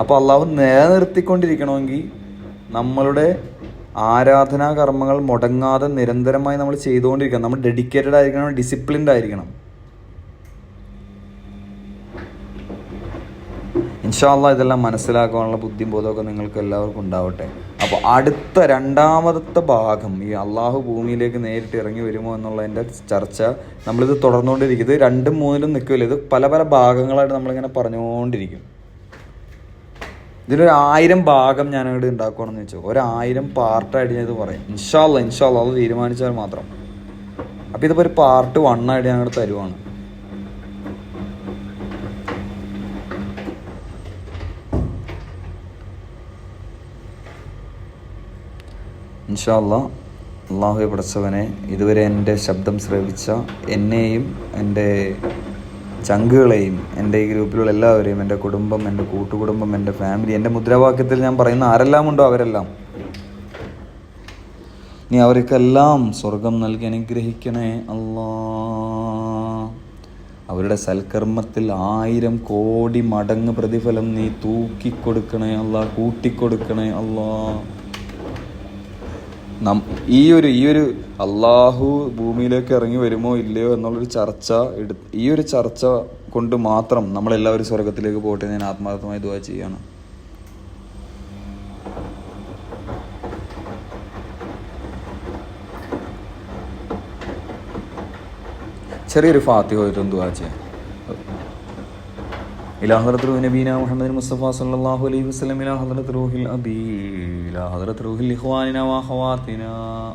അപ്പോൾ അള്ളാഹു നിലനിർത്തിക്കൊണ്ടിരിക്കണമെങ്കിൽ നമ്മളുടെ ആരാധനാ കർമ്മങ്ങൾ മുടങ്ങാതെ നിരന്തരമായി നമ്മൾ ചെയ്തുകൊണ്ടിരിക്കണം. നമ്മൾ ഡെഡിക്കേറ്റഡ് ആയിരിക്കണം, ഡിസിപ്ലിൻഡ് ആയിരിക്കണം. ഇൻഷാ അല്ലാഹ് ഇതെല്ലാം മനസ്സിലാക്കാനുള്ള ബുദ്ധിയും ബോധമൊക്കെ നിങ്ങൾക്ക് എല്ലാവർക്കും ഉണ്ടാവട്ടെ. അപ്പോൾ അടുത്ത 2ാമത്തെ ഭാഗം, ഈ അള്ളാഹു ഭൂമിയിലേക്ക് നേരിട്ട് ഇറങ്ങി വരുമോ എന്നുള്ളതിൻ്റെ ചർച്ച നമ്മളിത് തുടർന്നുകൊണ്ടിരിക്കും. ഇത് 2ഉം 3ലും നിൽക്കില്ല. ഇത് പല ഭാഗങ്ങളായിട്ട് നമ്മളിങ്ങനെ പറഞ്ഞുകൊണ്ടിരിക്കും. ഇതിനൊരു 1000 ഭാഗം ഞാനിവിടെ ഉണ്ടാക്കുകയാണെന്ന് വെച്ചോ. 1000 പാർട്ടായിട്ട് ഞാൻ ഇത് പറയും. ഇൻഷാ അല്ലാഹ് അത് തീരുമാനിച്ചാൽ മാത്രം. അപ്പോൾ ഇതിപ്പോൾ ഒരു പാർട്ട് 1 ആയിട്ട് ഞങ്ങൾ തരുവാണ്. ഇൻഷാ അല്ലാഹ്. അള്ളാഹുവെ പടച്ചവനെ, ഇതുവരെ എൻ്റെ ശബ്ദം ശ്രവിച്ച എന്നെയും എൻ്റെ ചങ്കുകളെയും എൻ്റെ ഈ ഗ്രൂപ്പിലുള്ള എല്ലാവരെയും, എൻ്റെ കുടുംബം, എൻ്റെ കൂട്ടുകുടുംബം, എൻ്റെ ഫാമിലി, എൻ്റെ മുദ്രാവാക്യത്തിൽ ഞാൻ പറയുന്ന ആരെല്ലാം ഉണ്ടോ അവരെല്ലാം നീ അവർക്കെല്ലാം സ്വർഗം നൽകി അനുഗ്രഹിക്കണേ അല്ലാ. അവരുടെ സൽക്കർമ്മത്തിൽ 1000 കോടി മടങ്ങ് പ്രതിഫലം നീ തൂക്കിക്കൊടുക്കണേ അല്ലാ, കൂട്ടിക്കൊടുക്കണേ അല്ലാ. ഈ ഒരു അള്ളാഹു ഭൂമിയിലേക്ക് ഇറങ്ങി വരുമോ ഇല്ലയോ എന്നുള്ളൊരു ഈ ഒരു ചർച്ച കൊണ്ട് മാത്രം നമ്മളെല്ലാവരും സ്വർഗത്തിലേക്ക് പോട്ടെ ഞാൻ ആത്മാർത്ഥമായി ദുആ ചെയ്യാണ്. ചെറിയൊരു ഫാത്തിഹ ഓതിട്ട് ദുആ ചെയ്യാം. إلى حضرة روح نبينا محمد المصطفى صلى الله عليه وسلم، إلى حضرة روح الأبي، إلى حضرة روح الإخواننا وأخواتنا.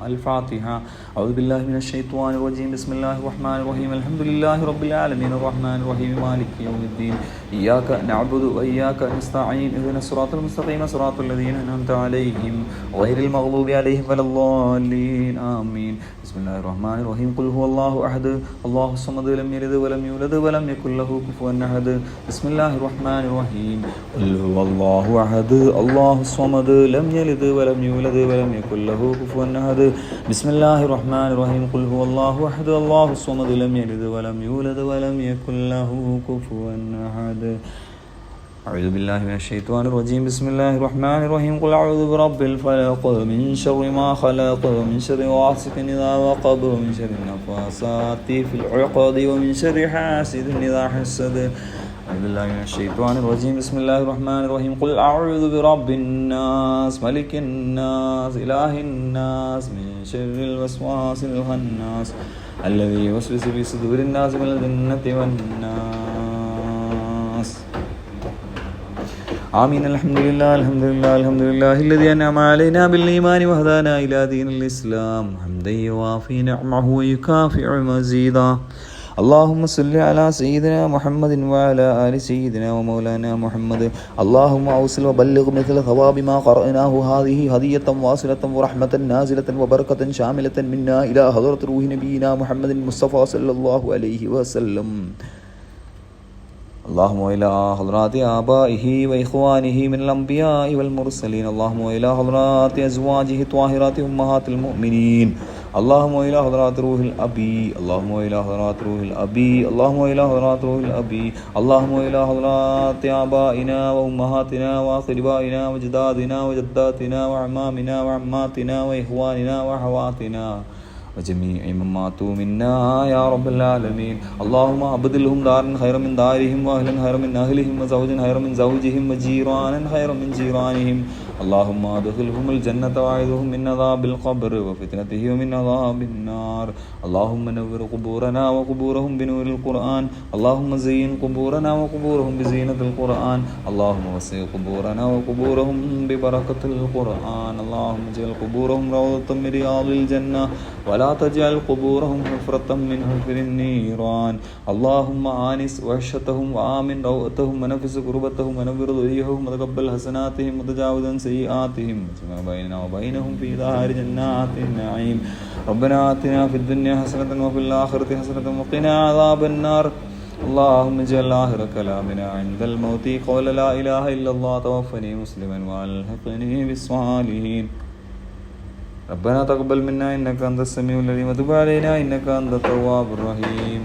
الفاتحة. أعوذ بالله من الشيطان الرجيم. بسم الله الرحمن الرحيم. الحمد لله رب العالمين الرحمن الرحيم مالك يوم الدين. إياك نعبد وإياك نستعين. اهدنا الصراط المستقيم صراط الذين أنعمت عليهم غير المغضوب عليهم ولا الضالين آمين. بسم الله الرحمن الرحيم. قل هو الله أحد الله الصمد لم يلد ولم يولد ولم يكن له كفوا أحد. بسم الله الرحمن الرحيم. قل هو الله أحد الله الصمد لم يلد ولم يولد ولم يكن له كفوا أحد. بسم الله الرحمن الرحيم. قل هو الله أحد الله الصمد لم يلد ولم يولد ولم يكن له كفوا أحد. أعوذ بالله من الشيطان الرجيم. بسم الله الرحمن الرحيم. قل أعوذ برب الفلق من شر ما خلق ومن شر غاسق إذا وقب ومن شر النفاثات في العقد ومن شر حاسد إذا حسد. أعوذ بالله من الشيطان الرجيم. بسم الله الرحمن الرحيم. قل أعوذ برب الناس ملك الناس إله الناس من شر الوسواس الخناس الذي يوسوس في صدور الناس من الجنة والناس. آمين. الحمد لله الحمد لله الحمد لله الذي أنعم علينا بالإيمان وهدانا إلى دين الإسلام حمدا يوافي نعمه ويكافئ مزيدا. اللهم صل على سيدنا محمد وعلى آل سيدنا ومولانا محمد. اللهم أوصل وبلغ مثل ثواب ما قرأناه هذه هدية واصلة ورحمة نازلة وبركة شاملة منا إلى حضرة روح نبينا محمد المصطفى صلى الله عليه وسلم. اللهم إلى حضرات آبائه وإخوانه من الأنبياء والمرسلين. اللهم إلى حضرات أزواجه الطاهرات أمهات المؤمنين. اللهم إلى حضرات روح الأبي. اللهم إلى حضرات روح الأبي. اللهم إلى حضرات روح الأبي. اللهم إلى حضرات آبائنا وأمهاتنا وأقربائنا وجدادنا وجداتنا وعمامنا وعماتنا وإخواننا وأخواتنا وجميع من ماتوا منا يا رب العالمين. اللهم أبدلهم دارا خيرا من دارهم وأهلا خيرا من أهلهم وزوجا خيرا من زوجهم وجيرانا خيرا من جيرانهم. اللهم أدخلهم الجنة وأعذهم من عذاب القبر وفتنته ومن عذاب النار. اللهم نور قبورنا وقبورهم بنور القرآن. اللهم زين قبورنا وقبورهم بزينة القرآن. اللهم وسع قبورنا وقبورهم ببركة القرآن. اللهم اجعل قبورهم روضة من رياض الجنة ولا تجعل قبورهم حفرة من حفر النيران. اللهم آنس وحشتهم وآمن روءتهم ونفس كربتهم ونور ذريهم وتقبل حسناتهم وتجاوزا سيئاتهم وما بيننا وبينهم في دار جنات النعيم. ربنا آتنا في الدنيا حسنة وفي الآخرة حسنة وقنا عذاب النار. اللهم اجعل آخر كلامنا عند الموت قول لا إله إلا الله توفني مسلما والحقني بالصالحين. ربنا تقبل منا إنك أنت السميع العليم وتب علينا إنك أنت التواب الرحيم.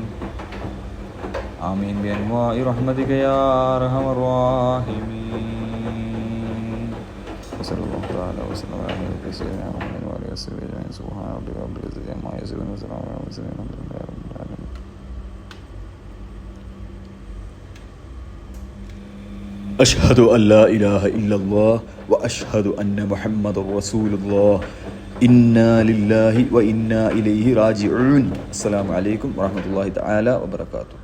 آمين بأنواع رحمتك يا أرحم الراحمين. وصلى الله تعالى وسلم على سيدنا محمد وعلى آله وصحبه أجمعين. سبحان ربك رب العزة عما يصفون وسلام على المرسلين والحمد لله رب العالمين. أشهد أن لا إله إلا الله وأشهد أن محمد رسول الله. إنا لله وإنا إليه راجعون. السلام عليكم ورحمة الله تعالى وبركاته.